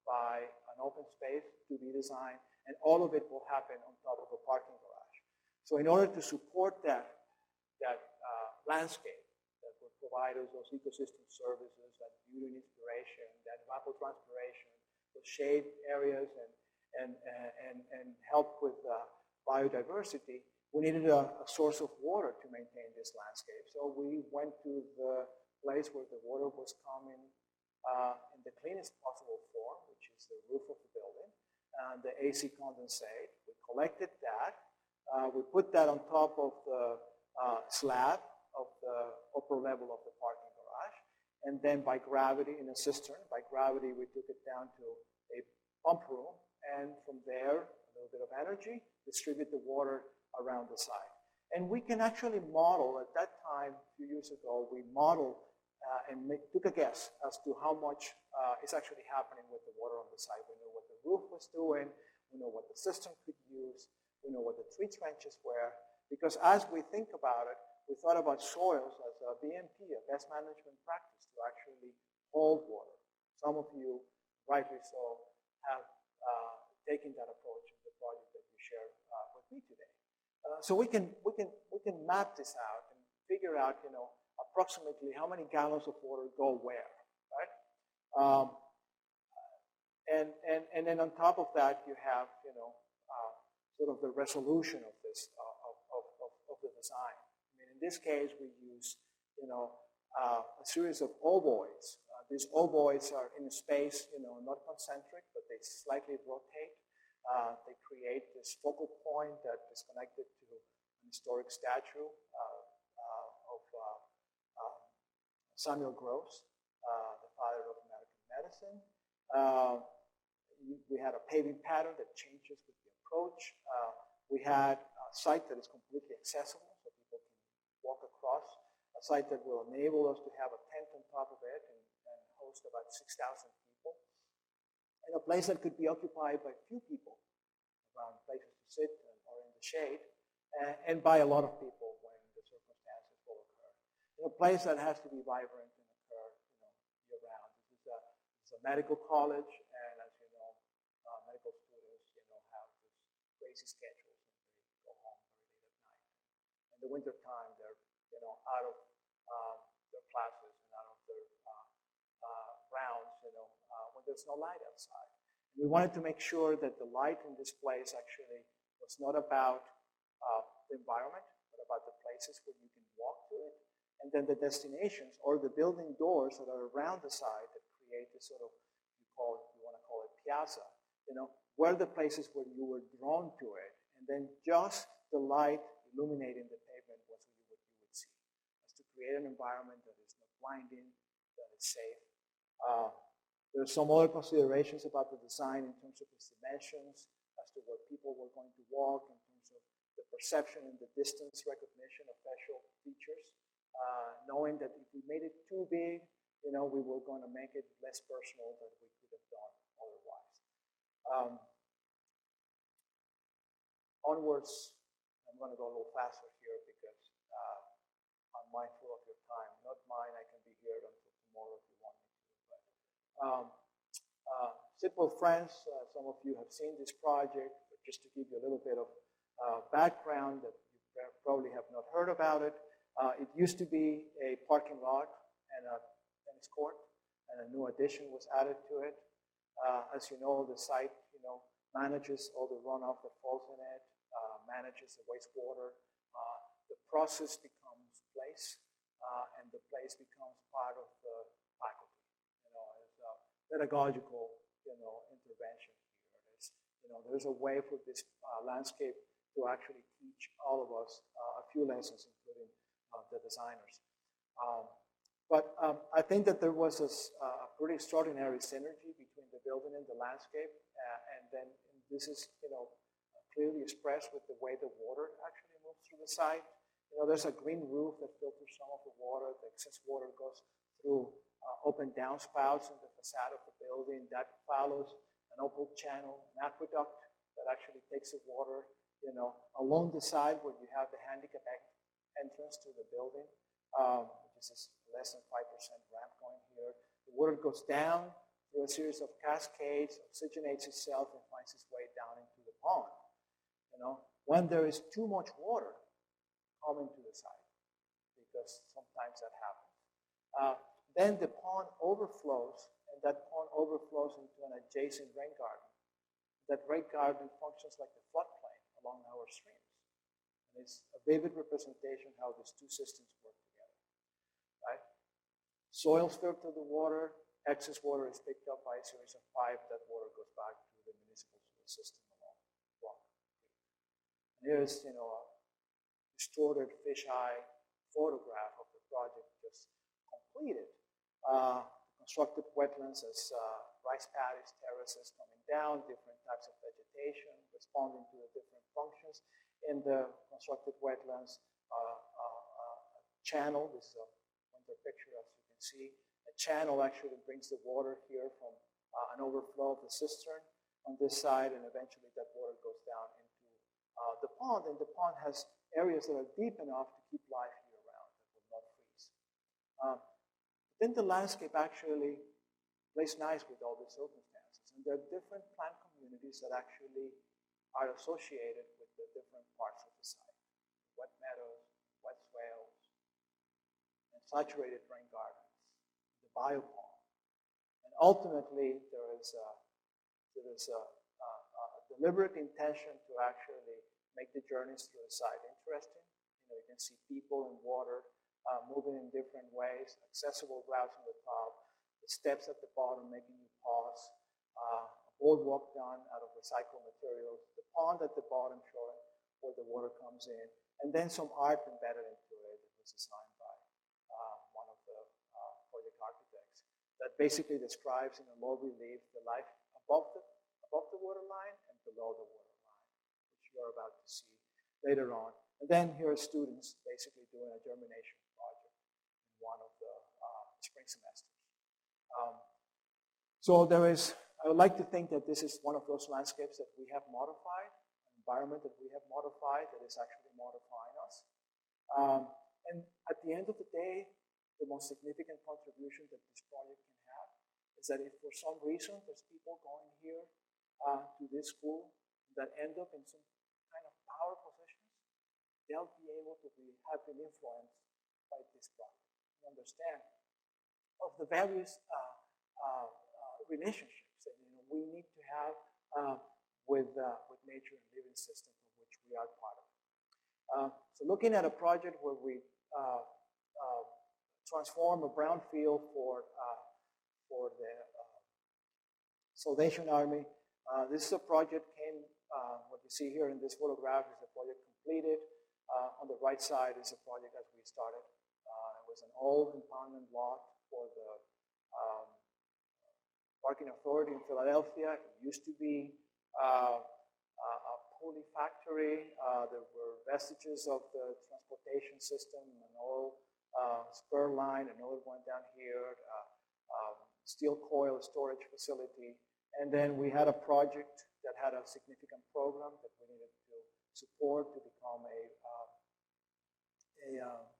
by an open space to be designed, and all of it will happen on top of a parking garage. So in order to support that landscape that will provide us those ecosystem services, that beauty and inspiration, that evapotranspiration, the shade areas, and help with biodiversity, we needed a source of water to maintain this landscape. So we went to the place where the water was coming in the cleanest possible form, which is the roof of the building, and the AC condensate. We collected that. We put that on top of the slab of the upper level of the parking garage, and then by gravity, in a cistern, by gravity, we took it down to a pump room, and from there, a little bit of energy, distribute the water around the site. And we can actually model, at that time, a few years ago, we modeled and took a guess as to how much is actually happening with the water on the site. We know what the roof was doing, we know what the system could use, we know what the tree trenches were, because as we think about it, we thought about soils as a BMP, a best management practice, to actually hold water. Some of you, rightly so, have taken that approach in the project that you shared with me today. So we can map this out and figure out, approximately how many gallons of water go where, right? And then on top of that, you have, sort of the resolution of this of the design. I mean, in this case, we use, a series of ovoids. These ovoids are in space, not concentric, but they slightly rotate. They create this focal point that is connected to an historic statue of Samuel Gross, the father of American medicine. We had a paving pattern that changes with the approach. We had a site that is completely accessible, so people can walk across. A site that will enable us to have a tent on top of it and host about 6,000 people. And a place that could be occupied by few people, around places to sit or in the shade, and by a lot of people when the circumstances will occur. In a place that has to be vibrant and occur, year-round. This is a medical college, and as you know, medical students, have this crazy schedules, and they go home very late at night. In the wintertime, they're, out of their classes and out of their rounds, when there's no light outside. We wanted to make sure that the light in this place actually was not about the environment, but about the places where you can walk to it, and then the destinations or the building doors that are around the site that create this sort of, you want to call it piazza, were the places where you were drawn to it, and then just the light illuminating the pavement was what you would see. As to create an environment that is not blinding, that is safe. There are some other considerations about the design in terms of its dimensions, as to where people were going to walk, in terms of the perception and the distance recognition of facial features, knowing that if we made it too big, we were going to make it less personal than we could have done otherwise. Onwards, I'm going to go a little faster here because I'm mindful of your time. Not mine, I can be here until tomorrow if you want me to. But Simple Friends, some of you have seen this project, but just to give you a little bit of background that you probably have not heard about it. It used to be a parking lot and a tennis court, and a new addition was added to it. As you know, the site, manages all the runoff that falls in it. manages the wastewater. The process becomes place, and the place becomes part of the faculty. It's a pedagogical, intervention here. There's a way for this landscape to actually teach all of us a few lessons, including the designers. But I think that there was a pretty extraordinary synergy between the building and the landscape, and then this is, clearly expressed with the way the water actually moves through the site. There's a green roof that filters some of the water. The excess water goes through open downspouts in the facade of the building. That follows an open channel, an aqueduct that actually takes the water, along the side where you have the handicap entrance to the building, which is less than 5% ramp going here. The water goes down through a series of cascades, oxygenates itself, and finds its way down into the pond. When there is too much water coming to the site, because sometimes that happens, then the pond overflows, and that pond overflows into an adjacent rain garden. That rain garden functions like the floodplain along our streams. And it's a vivid representation how these two systems work together. Right? Soils filter the water, excess water is picked up by a series of pipes, that water goes back to the municipal sewer system along Rock Creek. And here's, a distorted fisheye photograph of the project just completed. Constructed wetlands as rice paddies, terraces coming down, different types of vegetation responding to the different functions. In the constructed wetlands, channel, this is a winter picture as you can see, a channel actually brings the water here from an overflow of the cistern on this side, and eventually that water goes down into the pond, and the pond has areas that are deep enough to keep life year-round that will not freeze. Then the landscape actually plays nice with all these circumstances, and there are different plant communities that actually are associated with the different parts of the site. Wet meadows, wet swales, and saturated rain gardens, the biopond. And ultimately, there is a deliberate intention to actually make the journeys through the site interesting. You can see people and water moving in different ways, accessible routes on the top, the steps at the bottom making you pause, a boardwalk done out of recycled materials, the pond at the bottom showing where the water comes in, and then some art embedded into it that was designed by one of the project architects that basically describes in a low relief the life above the water line and below the water line, which you're about to see later on. And then here are students basically doing a germination project in one of the spring semesters. So I would like to think that this is one of those landscapes that we have modified, an environment that we have modified that is actually modifying us. And at the end of the day, the most significant contribution that this project can have is that if for some reason there's people going here to this school that end up in some kind of power positions, they'll be able to have been influenced by this project. You understand of the various relationships that we need to have with nature and living systems of which we are part of. So looking at a project where we transform a brownfield for the Salvation Army. This is a project what you see here in this photograph is a project completed. On the right side is a project as we started. It was an old impoundment lot for the Parking Authority in Philadelphia. It used to be a pulley factory. There were vestiges of the transportation system, an oil spur line, another one down here, steel coil storage facility. And then we had a project that had a significant program that we needed to support to become a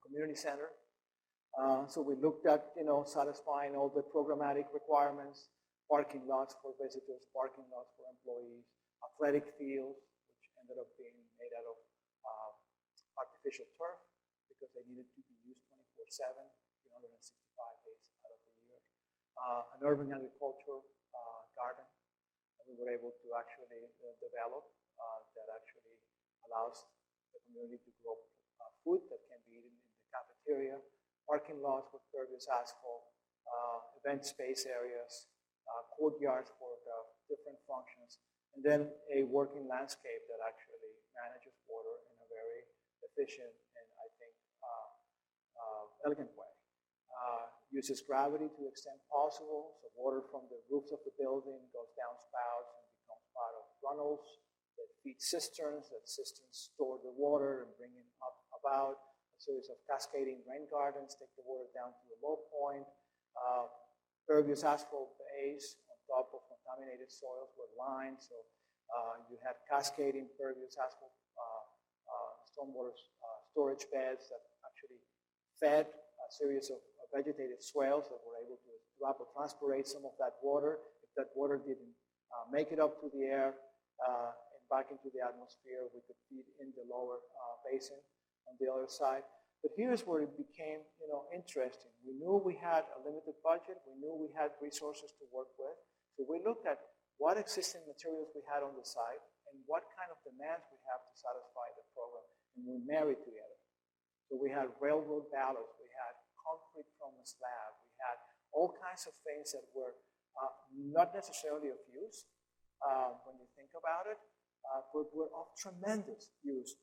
community center. So we looked at, satisfying all the programmatic requirements, parking lots for visitors, parking lots for employees, athletic fields, which ended up being made out of artificial turf because they needed to be used 24/7, 365 days out of the year. An urban agriculture garden that we were able to actually develop that actually allows the community to grow food that can be eaten in the cafeteria, parking lots with pervious asphalt, event space areas, courtyards for the different functions, and then a working landscape that actually manages water in a very efficient and, I think, elegant way. Uses gravity to the extent possible, so water from the roofs of the building goes down spouts and becomes part of runnels that feed cisterns. That cisterns store the water and bring it up about. A series of cascading rain gardens take the water down to a low point. Pervious asphalt bays on top of contaminated soils were lined, so you had cascading pervious asphalt stormwater storage beds that actually fed a series of vegetated swales that were able to evapotranspirate some of that water. If that water didn't make it up to the air and back into the atmosphere, we could feed in the lower basin on the other side. But here's where it became, interesting. We knew we had a limited budget. We knew we had resources to work with. So we looked at what existing materials we had on the site and what kind of demands we have to satisfy the program, and we married together. So we had railroad ballards, we had concrete from a slab, we had all kinds of things that were not necessarily of use when you think about it, but were of tremendous use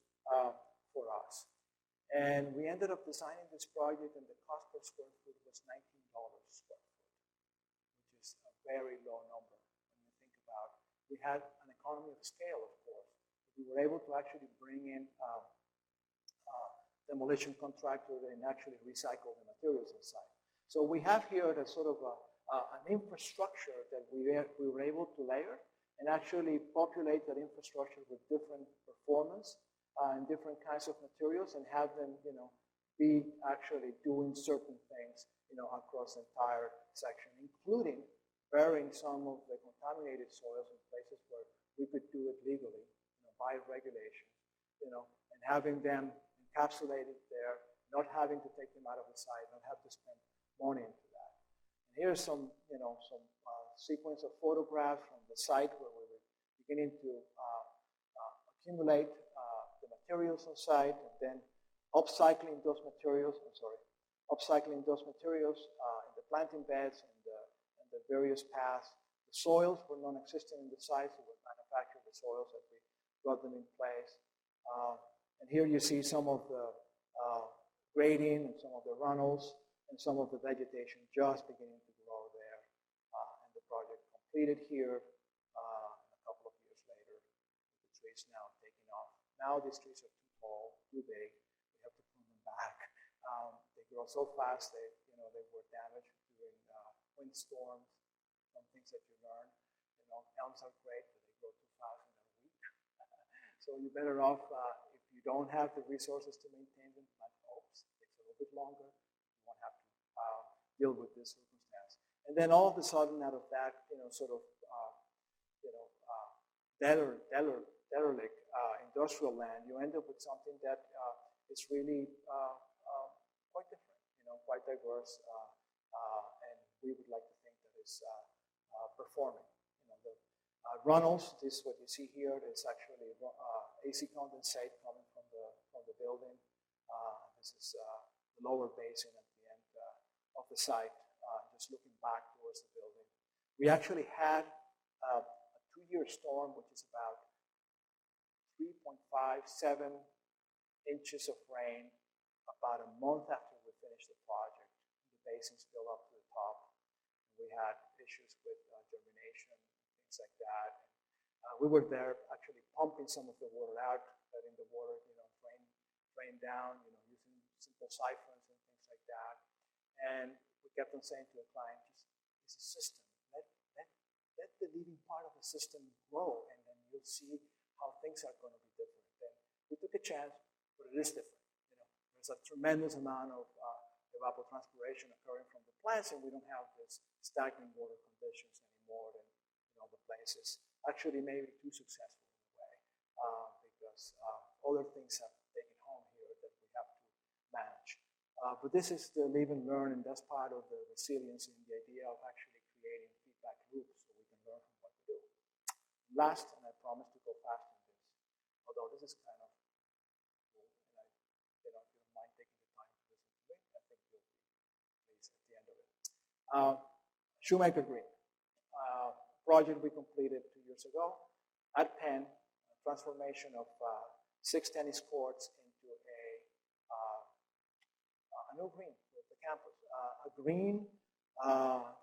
for us. And we ended up designing this project, and the cost per square foot was $19 a square foot, which is a very low number when you think about it. We had an economy of scale, of course. We were able to actually bring in demolition contractor and actually recycle the materials inside. So we have here the sort of an infrastructure that we were able to layer and actually populate that infrastructure with different performance and different kinds of materials, and have them, be actually doing certain things, across the entire section, including burying some of the contaminated soils in places where we could do it legally, by regulation, and having them encapsulated there, not having to take them out of the site, not have to spend money into that. And here's some, sequence of photographs from the site where we were beginning to accumulate the materials on site, and then upcycling those materials in the planting beds and the various paths. The soils were non-existent in the site, so we manufactured the soils as we brought them in place. And here you see some of the grading and some of the runnels and some of the vegetation just beginning to grow there. And the project completed here a couple of years later. The trees now taking off. Now these trees are too tall, too big. We have to prune them back. They grow so fast they were damaged during windstorms. Some things that you learn. Elms are great, but they grow too fast in a week. So you're better off if you don't have the resources to maintain them, plant oaks. It takes a little bit longer. You won't have to deal with this circumstance. And then all of a sudden, out of that, derelict industrial land, you end up with something that is really quite different, quite diverse, and we would like to think that it's performing. The runnels, this is what you see here, is actually AC condensate coming from the building. This is the lower basin at the end of the site, just looking back towards the building. We actually had a 2-year storm, which is about 3.57 inches of rain about a month after we finished the project. The basin's filled up to the top. We had issues with germination, things like that. We were there actually pumping some of the water out, letting the water, drain down, using simple siphons and things like that. And we kept on saying to the client, it's a system. Let the leading part of the system grow, and then you'll see how things are going to be different. And we took a chance, but it is different. There's a tremendous amount of evapotranspiration occurring from the plants, and we don't have this stagnant water conditions anymore. And the place is actually maybe too successful in a way because other things have taken home here that we have to manage. But this is the live and learn, and that's part of the resilience and the idea of actually creating feedback loops so we can learn from what we do. Last, and I promise to go fast on this, a although this is kind of cool, and I, you don't mind taking the time to listen to it, I think you'll be pleased at the end of it. Shoemaker Green, project we completed 2 years ago at Penn, transformation of 6 tennis courts into a new green for the campus. A green,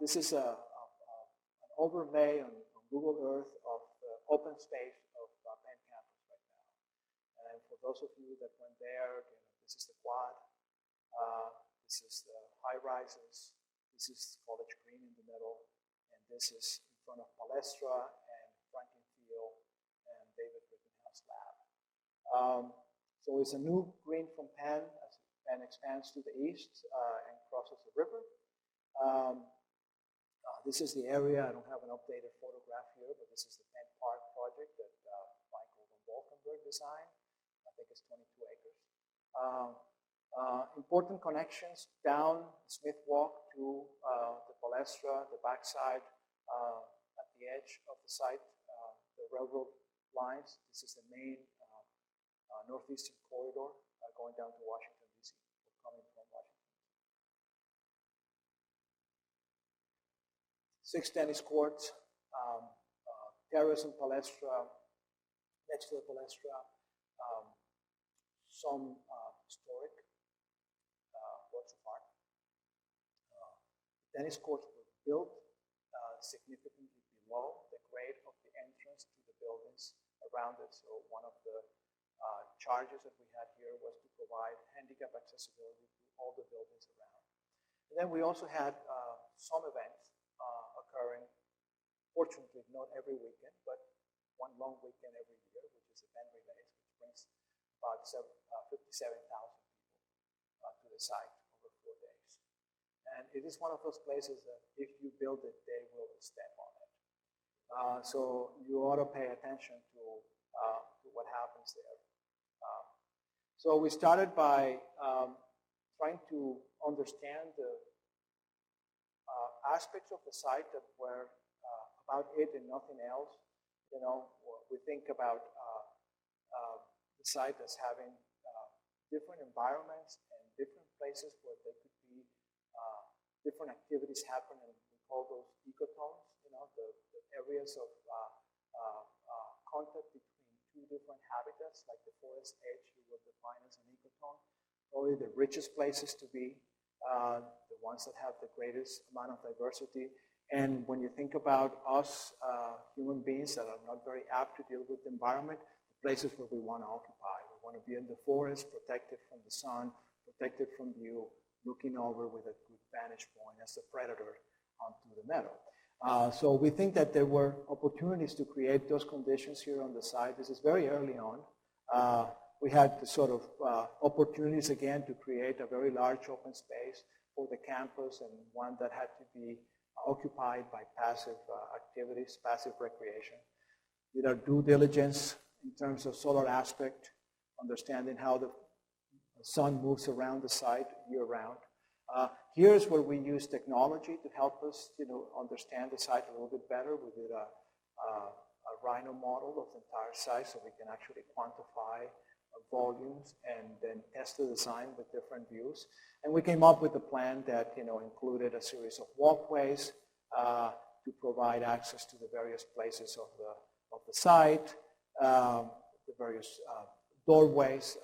this is an overlay on Google Earth of the open space of Penn campus right now. And for those of you that went there, this is the quad, this is the high rises, this is College Green in the middle, and this is in front of Palestra and Franklin Field and David Rittenhouse Lab. So it's a new green from Penn as Penn expands to the east and crosses the river. This is the area. I don't have an updated photograph here, but this is the Penn Park project that Michael von Volkenberg designed. I think it's 22 acres. Important connections down Smith Walk to the Palestra, the backside at the edge of the site, the railroad lines. This is the main northeastern corridor going down to Washington, D.C., coming from Washington. 6 tennis courts, terrace and Palestra, next to the Palestra, some historic works of art. Tennis courts were built significantly below the grade of the entrance to the buildings around it. So one of the charges that we had here was to provide handicap accessibility to all the buildings around. And then we also had some events occurring, fortunately not every weekend, but one long weekend every year, which is event relays, which brings about 57,000 people to the site over 4 days. And it is one of those places that if you build it, they will step on it. So you ought to pay attention to what happens there. So we started by trying to understand the aspects of the site that were about it and nothing else. You know, we think about the site as having different environments and different places where there could be different activities happen, and we call those ecotones, you know, the areas of contact between 2 different habitats, like the forest edge you would define as an ecotone. Probably the richest places to be, the ones that have the greatest amount of diversity. And when you think about us, human beings that are not very apt to deal with the environment, the places where we want to occupy. We want to be in the forest, protected from the sun, protected from view, looking over with a good vantage point as a predator onto the meadow. So we think that there were opportunities to create those conditions here on the site. This is very early on. We had the sort of opportunities again to create a very large open space for the campus, and one that had to be occupied by passive activities, passive recreation. Did our due diligence in terms of solar aspect, understanding how the sun moves around the site year-round. Here's where we use technology to help us, understand the site a little bit better. We did a Rhino model of the entire site, so we can actually quantify volumes and then test the design with different views. And we came up with a plan that included a series of walkways to provide access to the various places of the site, the various doorways.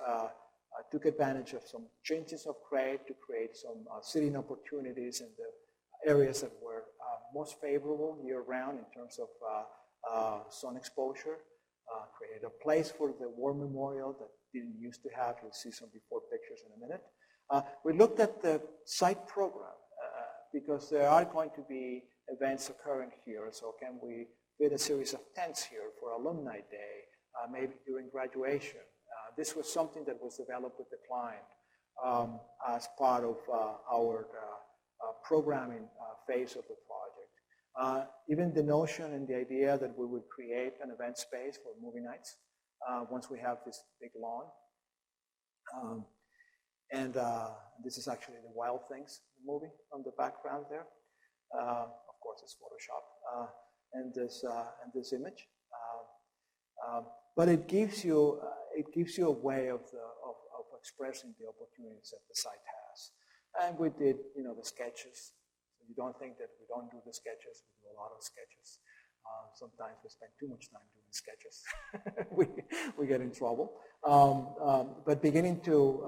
Took advantage of some changes of grade to create some sitting opportunities in the areas that were most favorable year-round in terms of sun exposure. Created a place for the war memorial that didn't used to have. You'll see some before pictures in a minute. We looked at the site program because there are going to be events occurring here. So can we fit a series of tents here for Alumni Day, maybe during graduation? This was something that was developed with the client as part of our programming phase of the project. Even the notion and the idea that we would create an event space for movie nights once we have this big lawn. And this is actually the Wild Things movie on the background there. Of course, it's Photoshop. And this image. but it gives you a way of expressing the opportunities that the site has. And we did, the sketches. So you don't think that we don't do the sketches. We do a lot of sketches. Sometimes we spend too much time doing sketches. we get in trouble. But beginning to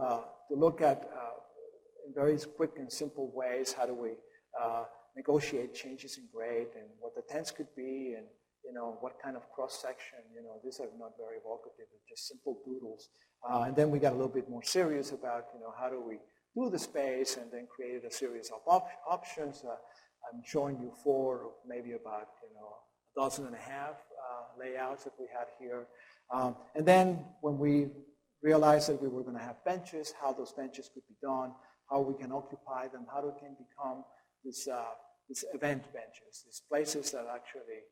look at in very quick and simple ways, how do we negotiate changes in grade and what the tents could be, and what kind of cross-section. These are not very evocative, they're just simple doodles. And then we got a little bit more serious about how do we do the space, and then created a series of options. I'm showing you 4 of maybe about a dozen and a half layouts that we had here. And then when we realized that we were going to have benches, how those benches could be done, how we can occupy them, how they can become these event benches, these places that actually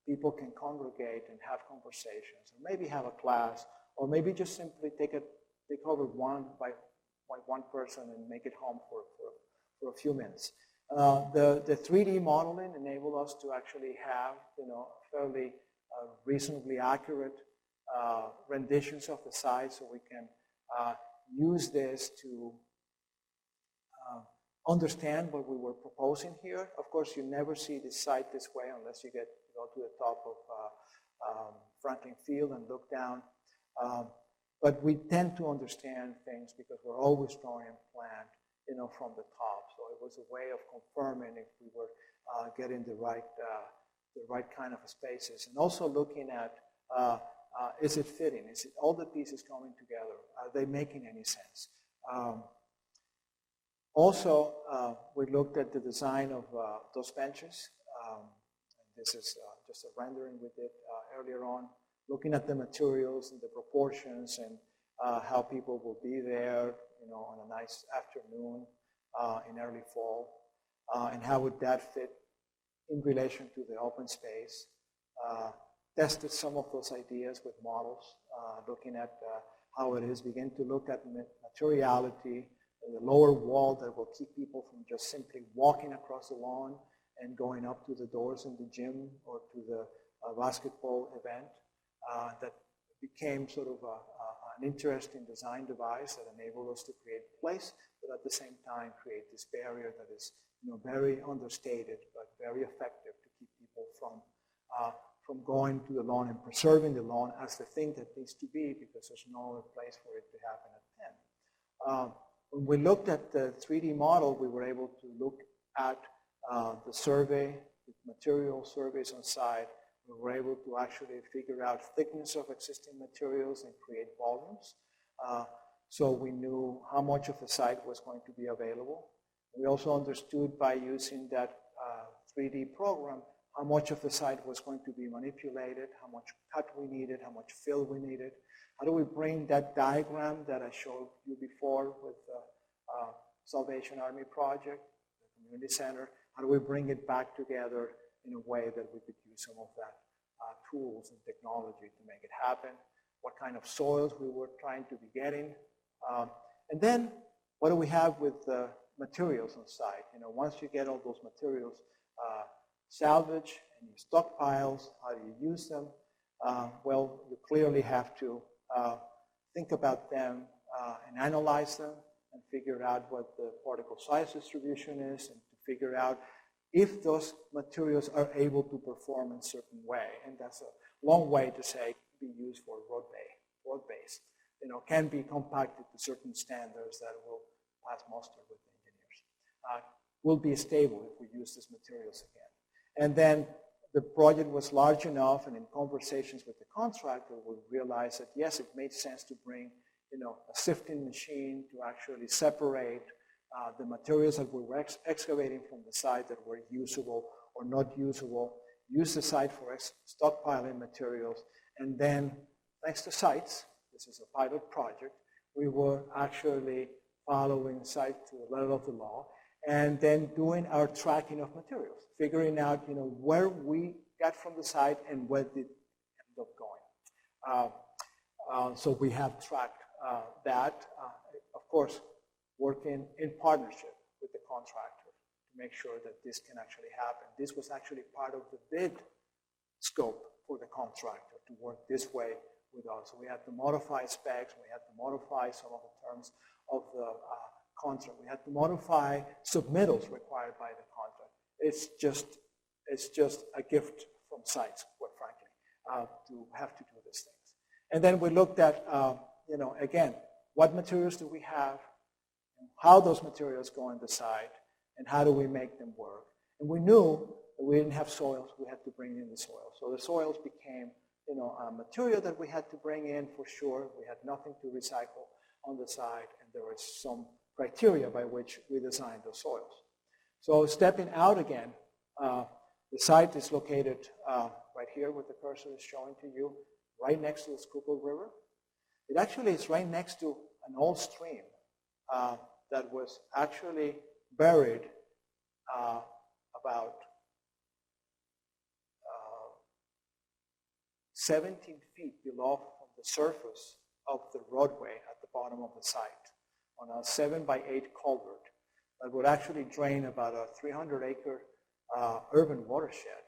people can congregate and have conversations, or maybe have a class, or maybe just simply take over one by one person and make it home for a few minutes. The 3D modeling enabled us to actually have fairly reasonably accurate renditions of the site, so we can use this to understand what we were proposing here. Of course, you never see the site this way unless you go to the top of Franklin Field and look down. But we tend to understand things because we're always drawing a plan, from the top. So it was a way of confirming if we were getting the right kind of spaces, and also looking at is it fitting? Is it all the pieces coming together? Are they making any sense? Also, we looked at the design of those benches. This is just a rendering we did earlier on, looking at the materials and the proportions, and how people will be there, on a nice afternoon in early fall, and how would that fit in relation to the open space. Tested some of those ideas with models, looking at how it is, begin to look at materiality, the lower wall that will keep people from just simply walking across the lawn and going up to the doors in the gym or to the basketball event. That became sort of an interesting design device that enabled us to create place, but at the same time create this barrier that is very understated but very effective to keep people from going to the lawn and preserving the lawn as the thing that needs to be, because there's no other place for it to happen at 10. When we looked at the 3D model, we were able to look at the survey, the material surveys on site. We were able to actually figure out thickness of existing materials and create volumes. So we knew how much of the site was going to be available. We also understood by using that 3D program how much of the site was going to be manipulated, how much cut we needed, how much fill we needed. How do we bring that diagram that I showed you before with the Salvation Army project, the community center, how do we bring it back together in a way that we could use some of that tools and technology to make it happen? What kind of soils we were trying to be getting? And then what do we have with the materials on site? Once you get all those materials salvaged and you stockpiles, how do you use them? Well, you clearly have to think about them and analyze them and figure out what the particle size distribution is, and to figure out if those materials are able to perform in a certain way. And that's a long way to say be used for road base. Can be compacted to certain standards that will pass muster with engineers. Will be stable if we use these materials again. And then the project was large enough, and in conversations with the contractor, we realized that yes, it made sense to bring a sifting machine to actually separate the materials that we were excavating from the site that were usable or not usable, use the site for stockpiling materials, and then thanks to sites, this is a pilot project, we were actually following site to the letter of the law, and then doing our tracking of materials, figuring out where we got from the site and where did it end up going. So we have tracked that, of course, working in partnership with the contractor to make sure that this can actually happen. This was actually part of the bid scope for the contractor. to work this way with us. So we had to modify specs, we had to modify some of the terms of the contract, we had to modify submittals required by the contract. It's just a gift from sites, quite frankly, to have to do these things. And then we looked at, again, what materials do we have, how those materials go on the site, and how do we make them work. And we knew that we didn't have soils, we had to bring in the soils. So the soils became, a material that we had to bring in for sure. We had nothing to recycle on the site, and there was some criteria by which we designed the soils. So stepping out again, the site is located right here where the cursor is showing to you, right next to the Schuylkill River. It actually is right next to an old stream that was actually buried about 17 feet below the surface of the roadway at the bottom of the site on a 7x8 culvert that would actually drain about a 300-acre urban watershed,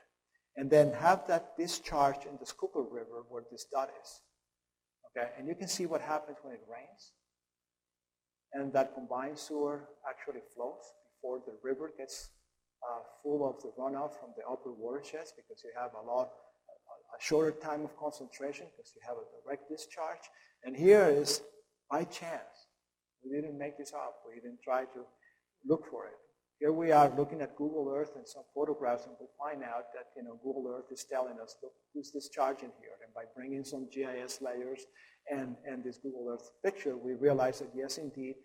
and then have that discharge in the Schuylkill River where this dot is. Okay, and you can see what happens when it rains, and that combined sewer actually flows before the river gets full of the runoff from the upper watersheds, because you have a shorter time of concentration because you have a direct discharge. And here is, by chance, we didn't make this up, we didn't try to look for it. Here we are looking at Google Earth and some photographs, and we find out that Google Earth is telling us, look who's discharging here. And by bringing some GIS layers and this Google Earth picture, we realize that yes, indeed,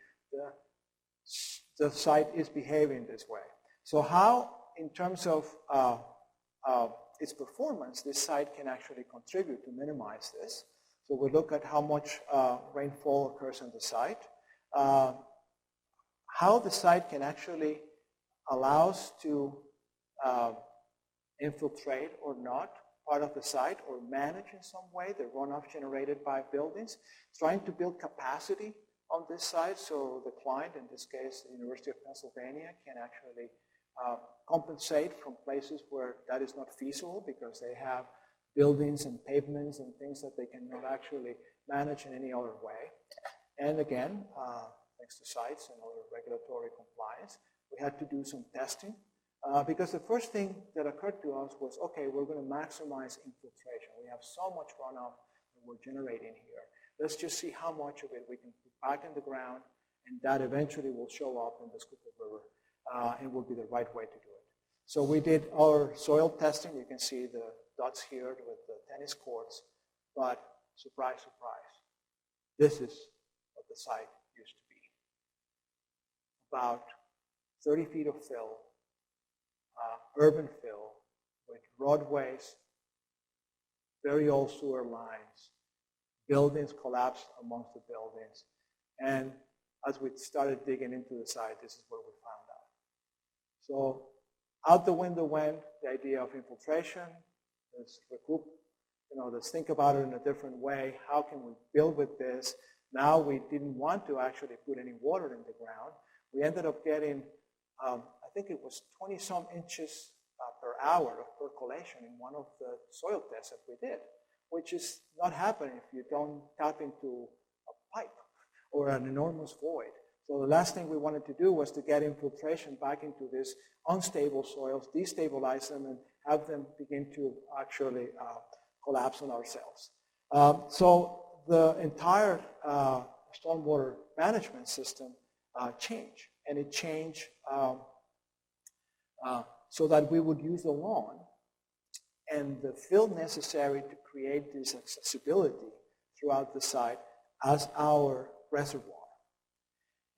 the site is behaving this way. So how, in terms of its performance, this site can actually contribute to minimize this. So we look at how much rainfall occurs on the site, how the site can actually allow us to infiltrate or not part of the site, or manage in some way the runoff generated by buildings, trying to build capacity on this site so the client, in this case the University of Pennsylvania, can actually compensate from places where that is not feasible because they have buildings and pavements and things that they cannot actually manage in any other way. And again, thanks to sites and other regulatory compliance, we had to do some testing because the first thing that occurred to us was, okay, we're going to maximize infiltration. We have so much runoff that we're generating here. Let's just see how much of it we can put back in the ground, and that eventually will show up in the Schuylkill River and will be the right way to do it. So we did our soil testing. You can see the dots here with the tennis courts, but surprise, surprise, this is what the site used to be. About 30 feet of fill, urban fill, with roadways, very old sewer lines, buildings collapsed amongst the buildings. And as we started digging into the site, this is what we found out. So out the window went the idea of infiltration. Let's recoup, let's think about it in a different way. How can we build with this? Now we didn't want to actually put any water in the ground. We ended up getting, I think it was 20-some inches per hour of percolation in one of the soil tests that we did, which is not happening if you don't tap into a pipe or an enormous void. So the last thing we wanted to do was to get infiltration back into these unstable soils, destabilize them, and have them begin to actually collapse on ourselves. So the entire stormwater management system changed, and it changed so that we would use the lawn and the fill necessary to create this accessibility throughout the site as our reservoir.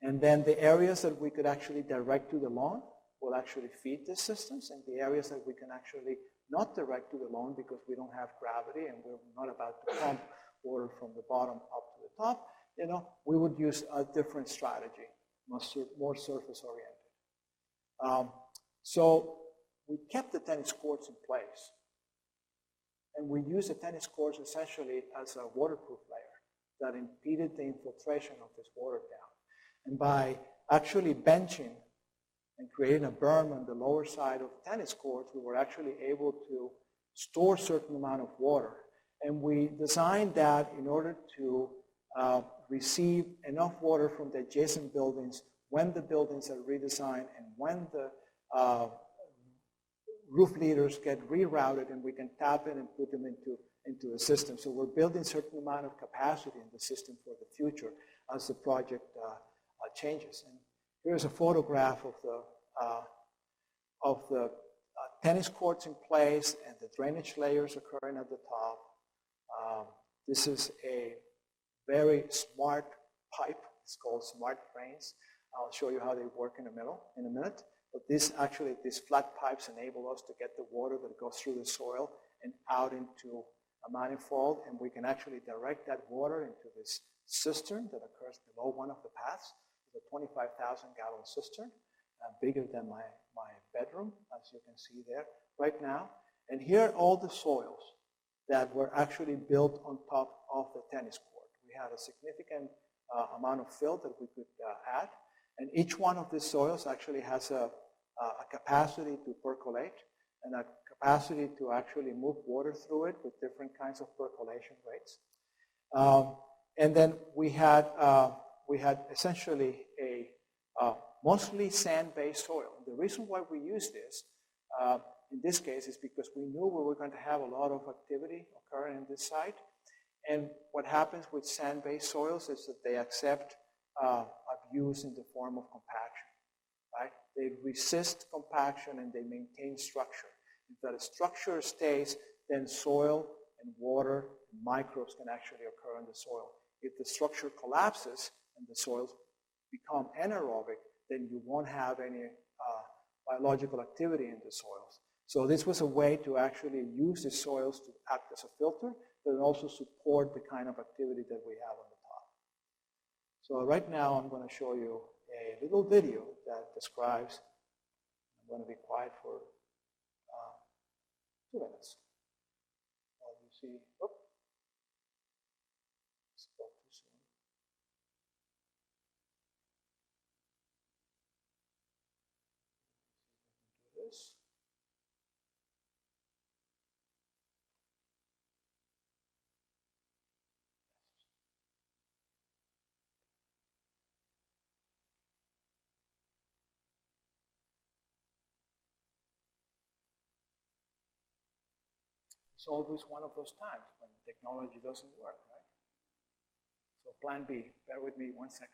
And then the areas that we could actually direct to the lawn will actually feed the systems, and the areas that we can actually not direct to the lawn because we don't have gravity and we're not about to pump water from the bottom up to the top, we would use a different strategy, more surface oriented. So we kept the tennis courts in place, and we used the tennis courts essentially as a waterproof layer that impeded the infiltration of this water down. And by actually benching and creating a berm on the lower side of the tennis courts, we were actually able to store a certain amount of water. And we designed that in order to receive enough water from the adjacent buildings when the buildings are redesigned and when the roof leaders get rerouted, and we can tap it and put them into the system. So we're building a certain amount of capacity in the system for the future as the project changes. And here's a photograph of the tennis courts in place and the drainage layers occurring at the top. This is a very smart pipe. It's called smart drains. I'll show you how they work in a minute. But these flat pipes enable us to get the water that goes through the soil and out into a manifold, and we can actually direct that water into this cistern that occurs below one of the paths. It's a 25,000-gallon cistern, bigger than my bedroom, as you can see there right now. And here are all the soils that were actually built on top of the tennis court. We had a significant amount of fill that we could add, and each one of these soils actually has a capacity to percolate and a capacity to actually move water through it with different kinds of percolation rates. And then we had essentially a mostly sand-based soil. And the reason why we use this in this case is because we knew we were going to have a lot of activity occurring in this site. And what happens with sand-based soils is that they accept abuse in the form of compaction, right? They resist compaction and they maintain structure. If that structure stays, then soil and water and microbes can actually occur in the soil. If the structure collapses and the soils become anaerobic, then you won't have any biological activity in the soils. So this was a way to actually use the soils to act as a filter, but also support the kind of activity that we have on the top. So right now I'm going to show you a little video that describes, I'm going to be quiet for 2 minutes. You see, spoke too soon. Do this. It's always one of those times when technology doesn't work, right? So plan B, bear with me 1 second.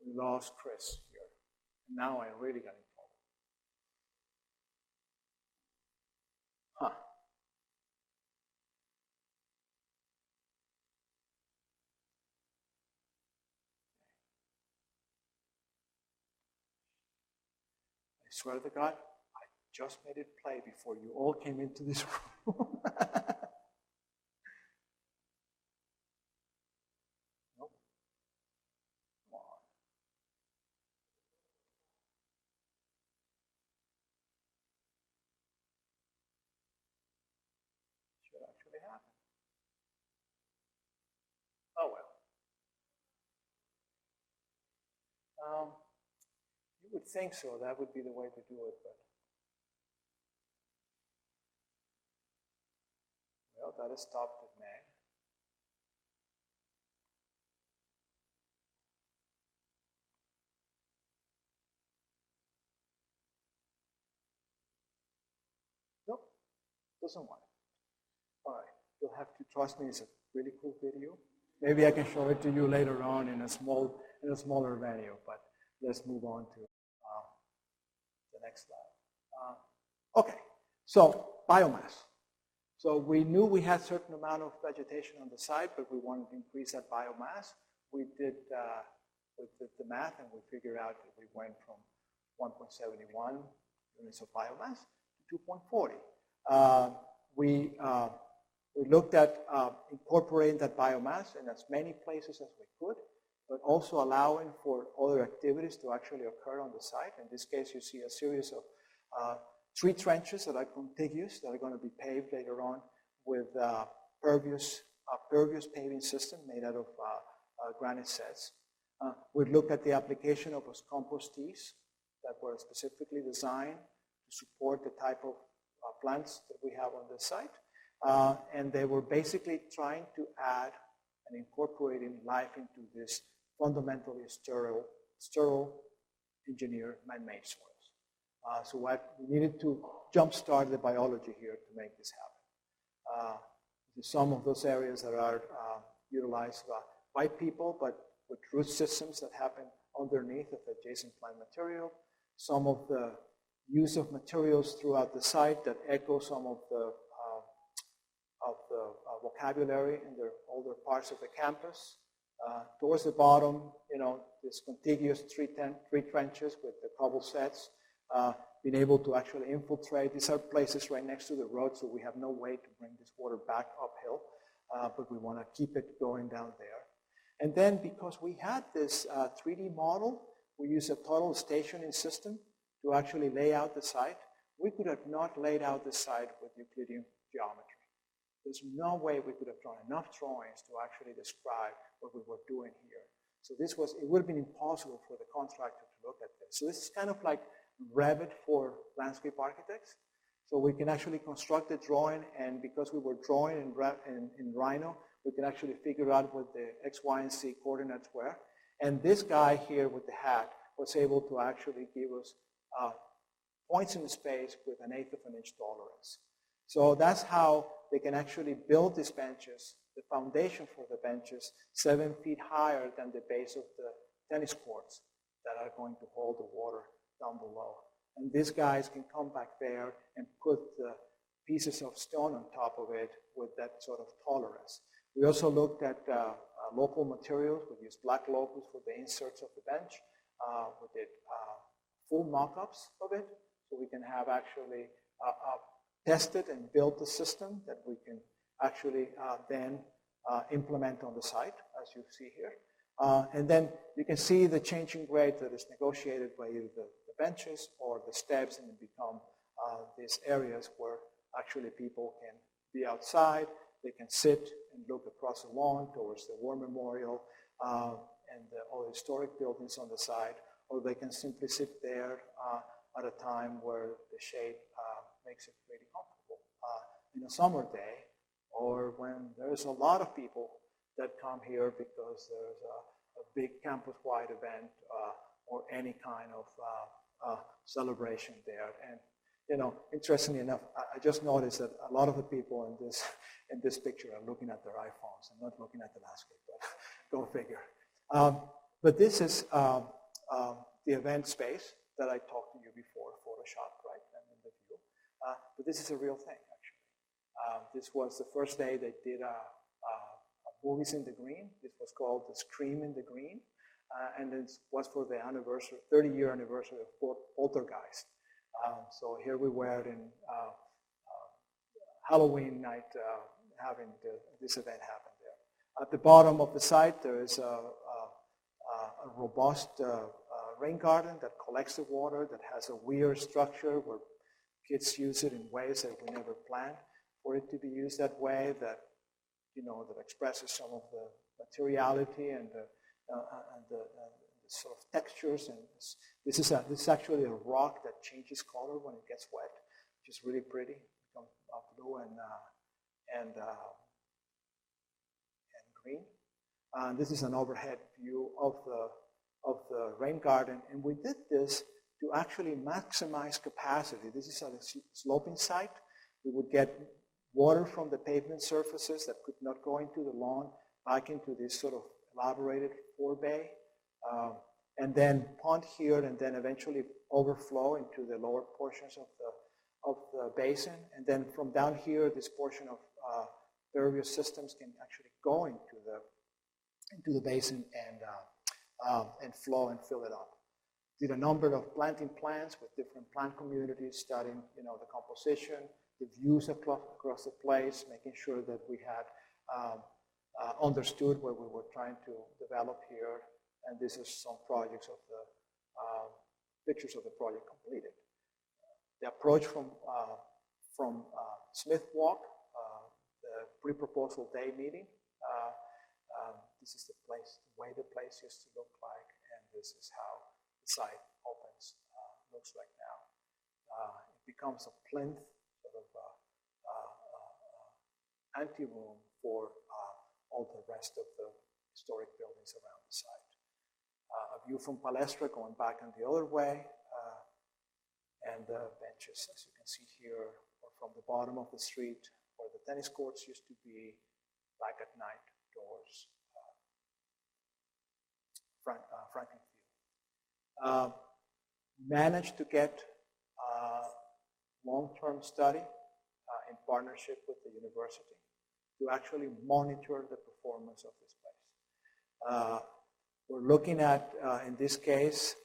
We lost Chris here. And now I really got in trouble. Huh. I swear to God, I just made it play before you all came into this room. Nope. Come on. Should actually happen. Oh well. You would think so. That would be the way to do it, but well, that has stopped it, man. Nope, doesn't want it. All right, you'll have to trust me. It's a really cool video. Maybe I can show it to you later on in a smaller venue, but let's move on to the next slide. Okay, so biomass. So we knew we had a certain amount of vegetation on the site, but we wanted to increase that biomass. We did the math, and we figured out that we went from 1.71 units of biomass to 2.40. We looked at incorporating that biomass in as many places as we could, but also allowing for other activities to actually occur on the site. In this case, you see a series of tree trenches that are contiguous, that are going to be paved later on with pervious paving system made out of granite sets. We looked at the application of compostees that were specifically designed to support the type of plants that we have on this site. And they were basically trying to add and incorporating life into this fundamentally sterile engineered man-made soils. So we needed to jumpstart the biology here to make this happen. Some of those areas that are utilized by people, but with root systems that happen underneath of adjacent plant material. Some of the use of materials throughout the site that echo some of the vocabulary in the older parts of the campus. Towards the bottom, this contiguous tree trenches with the cobble sets, being able to actually infiltrate. These are places right next to the road, so we have no way to bring this water back uphill, but we want to keep it going down there. And then because we had this 3D model, we used a total stationing system to actually lay out the site. We could have not laid out the site with Euclidean geometry. There's no way we could have drawn enough drawings to actually describe what we were doing here. So it would have been impossible for the contractor to look at this. So this is kind of like Revit for landscape architects. So we can actually construct the drawing, and because we were drawing in Rhino, we can actually figure out what the X, Y, and Z coordinates were. And this guy here with the hat was able to actually give us points in space with 1/8 of an inch tolerance. So that's how they can actually build these benches, the foundation for the benches, 7 feet higher than the base of the tennis courts that are going to hold the water down below. And these guys can come back there and put the pieces of stone on top of it with that sort of tolerance. We also looked at local materials. We used black locust for the inserts of the bench. We did full mock-ups of it, so we can have actually tested and built the system that we can actually then implement on the site, as you see here. And then you can see the changing grade that is negotiated by either the benches or the steps, and it become these areas where actually people can be outside. They can sit and look across the lawn towards the War Memorial and all the historic buildings on the side, or they can simply sit there at a time where the shade makes it really comfortable in a summer day, or when there's a lot of people that come here because there's a big campus-wide event or any kind of celebration there. And interestingly enough, I just noticed that a lot of the people in this picture are looking at their iPhones and not looking at the landscape, but go figure. But this is the event space that I talked to you before, Photoshop, right? And in the view. But this is a real thing, actually. This was the first day they did a Movies in the Green. This was called the Scream in the Green. And it was for the 30-year anniversary of Poltergeist. So here we were in Halloween night having this event happen there. At the bottom of the site, there is a robust rain garden that collects the water, that has a weird structure where kids use it in ways that we never planned for it to be used that way, that that expresses some of the materiality and the sort of textures. And this is actually a rock that changes color when it gets wet, which is really pretty. It becomes blue and green. This is an overhead view of the rain garden, and we did this to actually maximize capacity. This is a sloping site. We would get water from the pavement surfaces that could not go into the lawn back into this sort of elaborated forebay, and then pond here, and then eventually overflow into the lower portions of the basin. And then from down here, this portion of various systems can actually go into the basin and flow and fill it up. Did a number of planting plans with different plant communities, studying the composition, the views across the place, making sure that we had understood what we were trying to develop here. And this is some projects of the pictures of the project completed. The approach from Smith Walk, the pre-proposal day meeting. This is the way the place used to look like. this is how the site opens, looks like now. It becomes a plinth, sort of anteroom for all the rest of the historic buildings around the site. A view from Palestra going back in the other way, and the benches, as you can see here, or from the bottom of the street where the tennis courts used to be, back at night doors, Franklin Field. Managed to get long-term study in partnership with the university to actually monitor the performance of this place. We're looking at, in this case,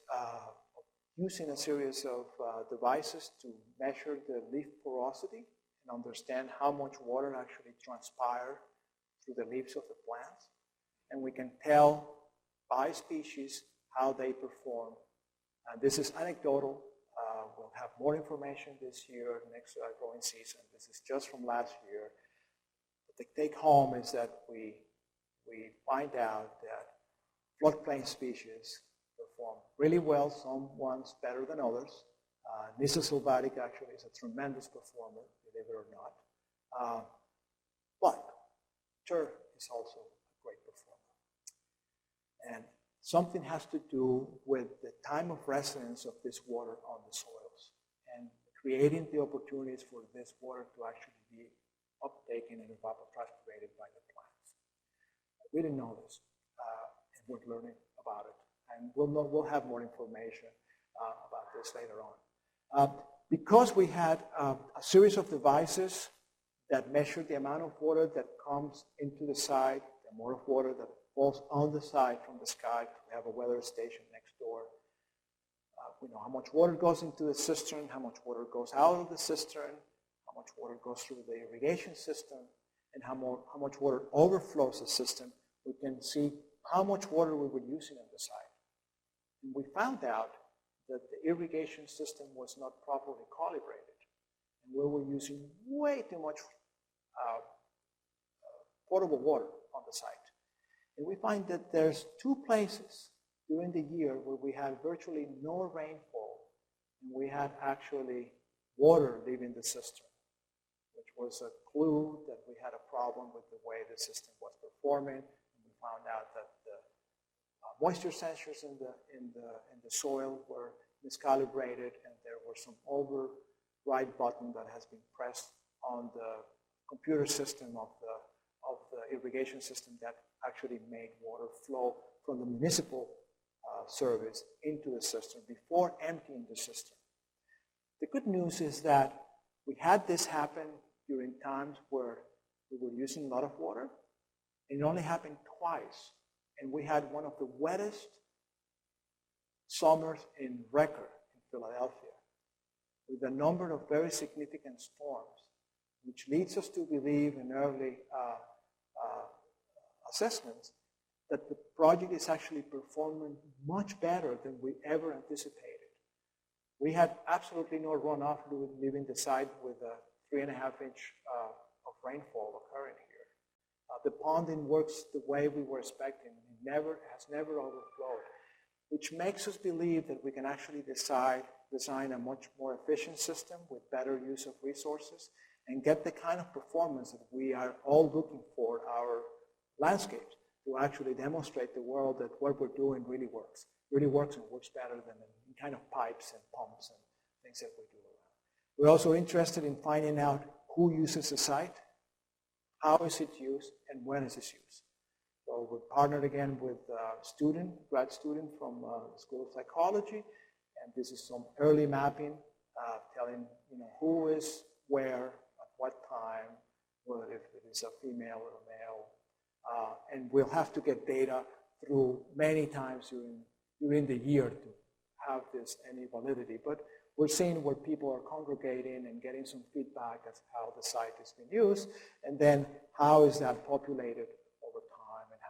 using a series of devices to measure the leaf porosity and understand how much water actually transpires through the leaves of the plants. And we can tell by species how they perform. And this is anecdotal. We'll have more information this year, next growing season. This is just from last year. But the take home is that we find out that floodplain species perform really well, some ones better than others. Nyssa sylvatica actually is a tremendous performer, believe it or not. But turf is also a great performer. And something has to do with the time of residence of this water on the soils and creating the opportunities for this water to actually be uptaken and evapotranspirated by the plants. We didn't know this, and we're learning about it. And we'll have more information about this later on. Because we had a series of devices that measure the amount of water that comes into the site, the amount of water that falls on the site from the sky. We have a weather station next door. We know how much water goes into the cistern, how much water goes out of the cistern, how much water goes through the irrigation system, and how much water overflows the system. We can see how much water we were using on the site. And we found out that the irrigation system was not properly calibrated. And we were using way too much potable water on the site. And we find that there's two places during the year where we had virtually no rainfall, and we had actually water leaving the cistern, which was a clue that we had a problem with the way the system was performing. And we found out that the moisture sensors in the soil were miscalibrated, and there were some override button that has been pressed on the computer system of the irrigation system that actually made water flow from the municipal service into the cistern before emptying the cistern. The good news is that we had this happen during times where we were using a lot of water, and it only happened twice. And we had one of the wettest summers in record in Philadelphia, with a number of very significant storms, which leads us to believe in early assessments that the project is actually performing much better than we ever anticipated. We had absolutely no runoff leaving the site with a 3.5 inch of rainfall occurring here. The ponding works the way we were expecting. It has never overflowed, which makes us believe that we can actually design a much more efficient system with better use of resources and get the kind of performance that we are all looking for our landscapes, to actually demonstrate the world that what we're doing really works and works better than in kind of pipes and pumps and things that we do around. We're also interested in finding out who uses the site, how is it used, and when is it used. So we're partnered again with a grad student from the School of Psychology, and this is some early mapping telling who is where, at what time, whether if it is a female or a male. And we'll have to get data through many times during the year to have this any validity. But we're seeing where people are congregating and getting some feedback as how the site is being used, and then how is that populated over time and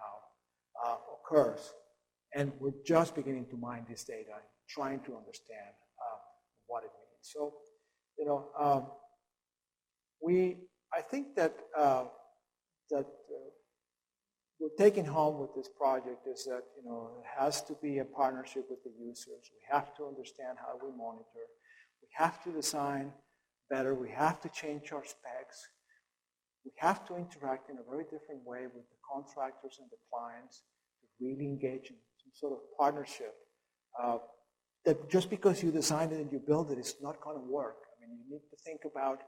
how occurs. And we're just beginning to mine this data and trying to understand what it means. So, I think that we're taking home with this project is that, it has to be a partnership with the users. We have to understand how we monitor. We have to design better. We have to change our specs. We have to interact in a very different way with the contractors and the clients to really engage in some sort of partnership. That just because you design it and you build it, it's not going to work. I mean, you need to think about,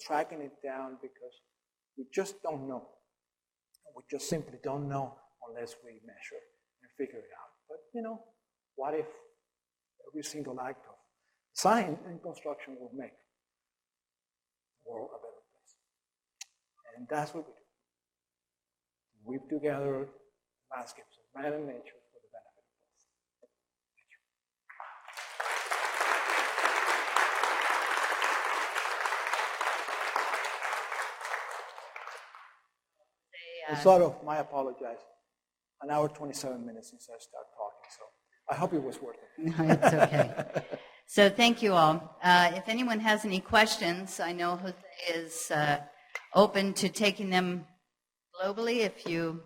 tracking it down because we just don't know. We just simply don't know unless we measure and figure it out. But, what if every single act of design and construction will make the world a better place? And that's what we do. Weave together landscapes of man and nature for the benefit of both. Thank you. I apologize. An hour, 27 minutes since I started talking, so I hope it was worth it. No, it's okay. So thank you all. If anyone has any questions, I know Jose is open to taking them globally. If you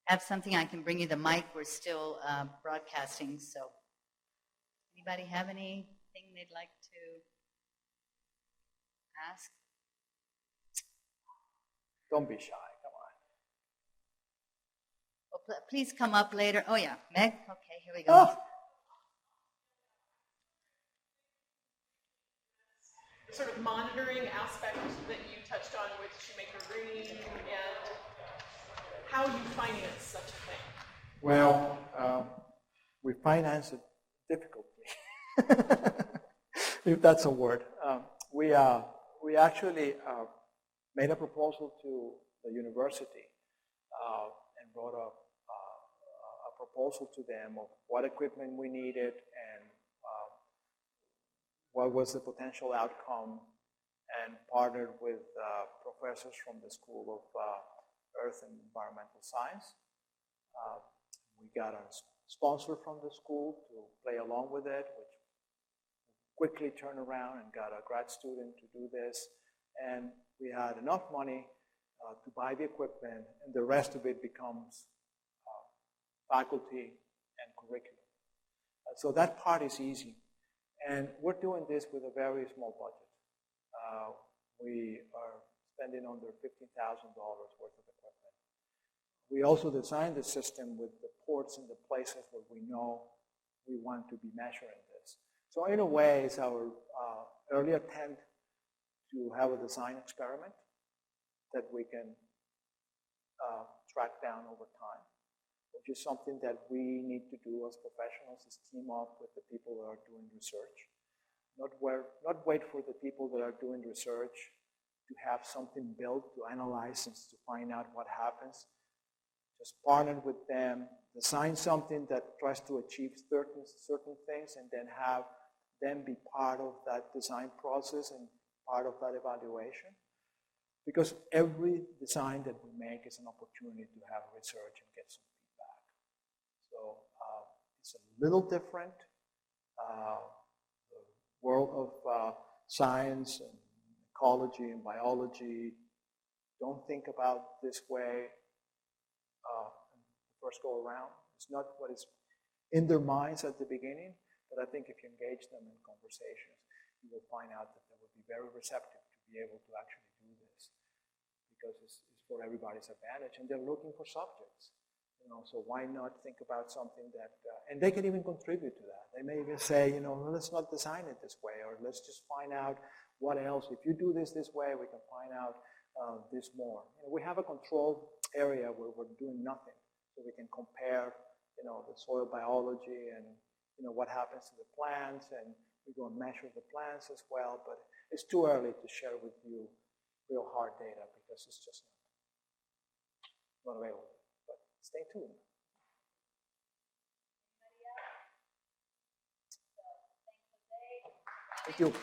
have something, I can bring you the mic. We're still broadcasting, so anybody have anything they'd like to ask? Don't be shy. Please come up later. Oh, yeah. Meg? Okay, here we go. Oh. The sort of monitoring aspect that you touched on with Shoemaker Green and how you finance such a thing. Well, we finance it difficultly, if that's a word. We actually made a proposal to the university and wrote a proposal to them of what equipment we needed and what was the potential outcome, and partnered with professors from the School of Earth and Environmental Science. We got a sponsor from the school to play along with it, which quickly turned around and got a grad student to do this. And we had enough money to buy the equipment, and the rest of it becomes faculty and curriculum. So that part is easy. And we're doing this with a very small budget. We are spending under $15,000 worth of equipment. We also designed the system with the ports in the places where we know we want to be measuring this. So in a way, it's our early attempt to have a design experiment that we can track down over time, which is something that we need to do as professionals, is team up with the people that are doing research. Not wait for the people that are doing research to have something built to analyze and to find out what happens. Just partner with them, design something that tries to achieve certain things, and then have them be part of that design process and part of that evaluation. Because every design that we make is an opportunity to have research and get some feedback. So it's a little different. The world of science and ecology and biology don't think about this way the first go around. It's not what is in their minds at the beginning, but I think if you engage them in conversations, you will find out that they will be very receptive to be able to actually do this, because it's for everybody's advantage, and they're looking for subjects. So why not think about something that, and they can even contribute to that. They may even say, let's not design it this way, or let's just find out what else. If you do this way, we can find out this more. We have a controlled area where we're doing nothing, so we can compare, the soil biology and, what happens to the plants, and we go and measure the plants as well. But it's too early to share with you real hard data because it's just not available. Stay tuned. Thank you.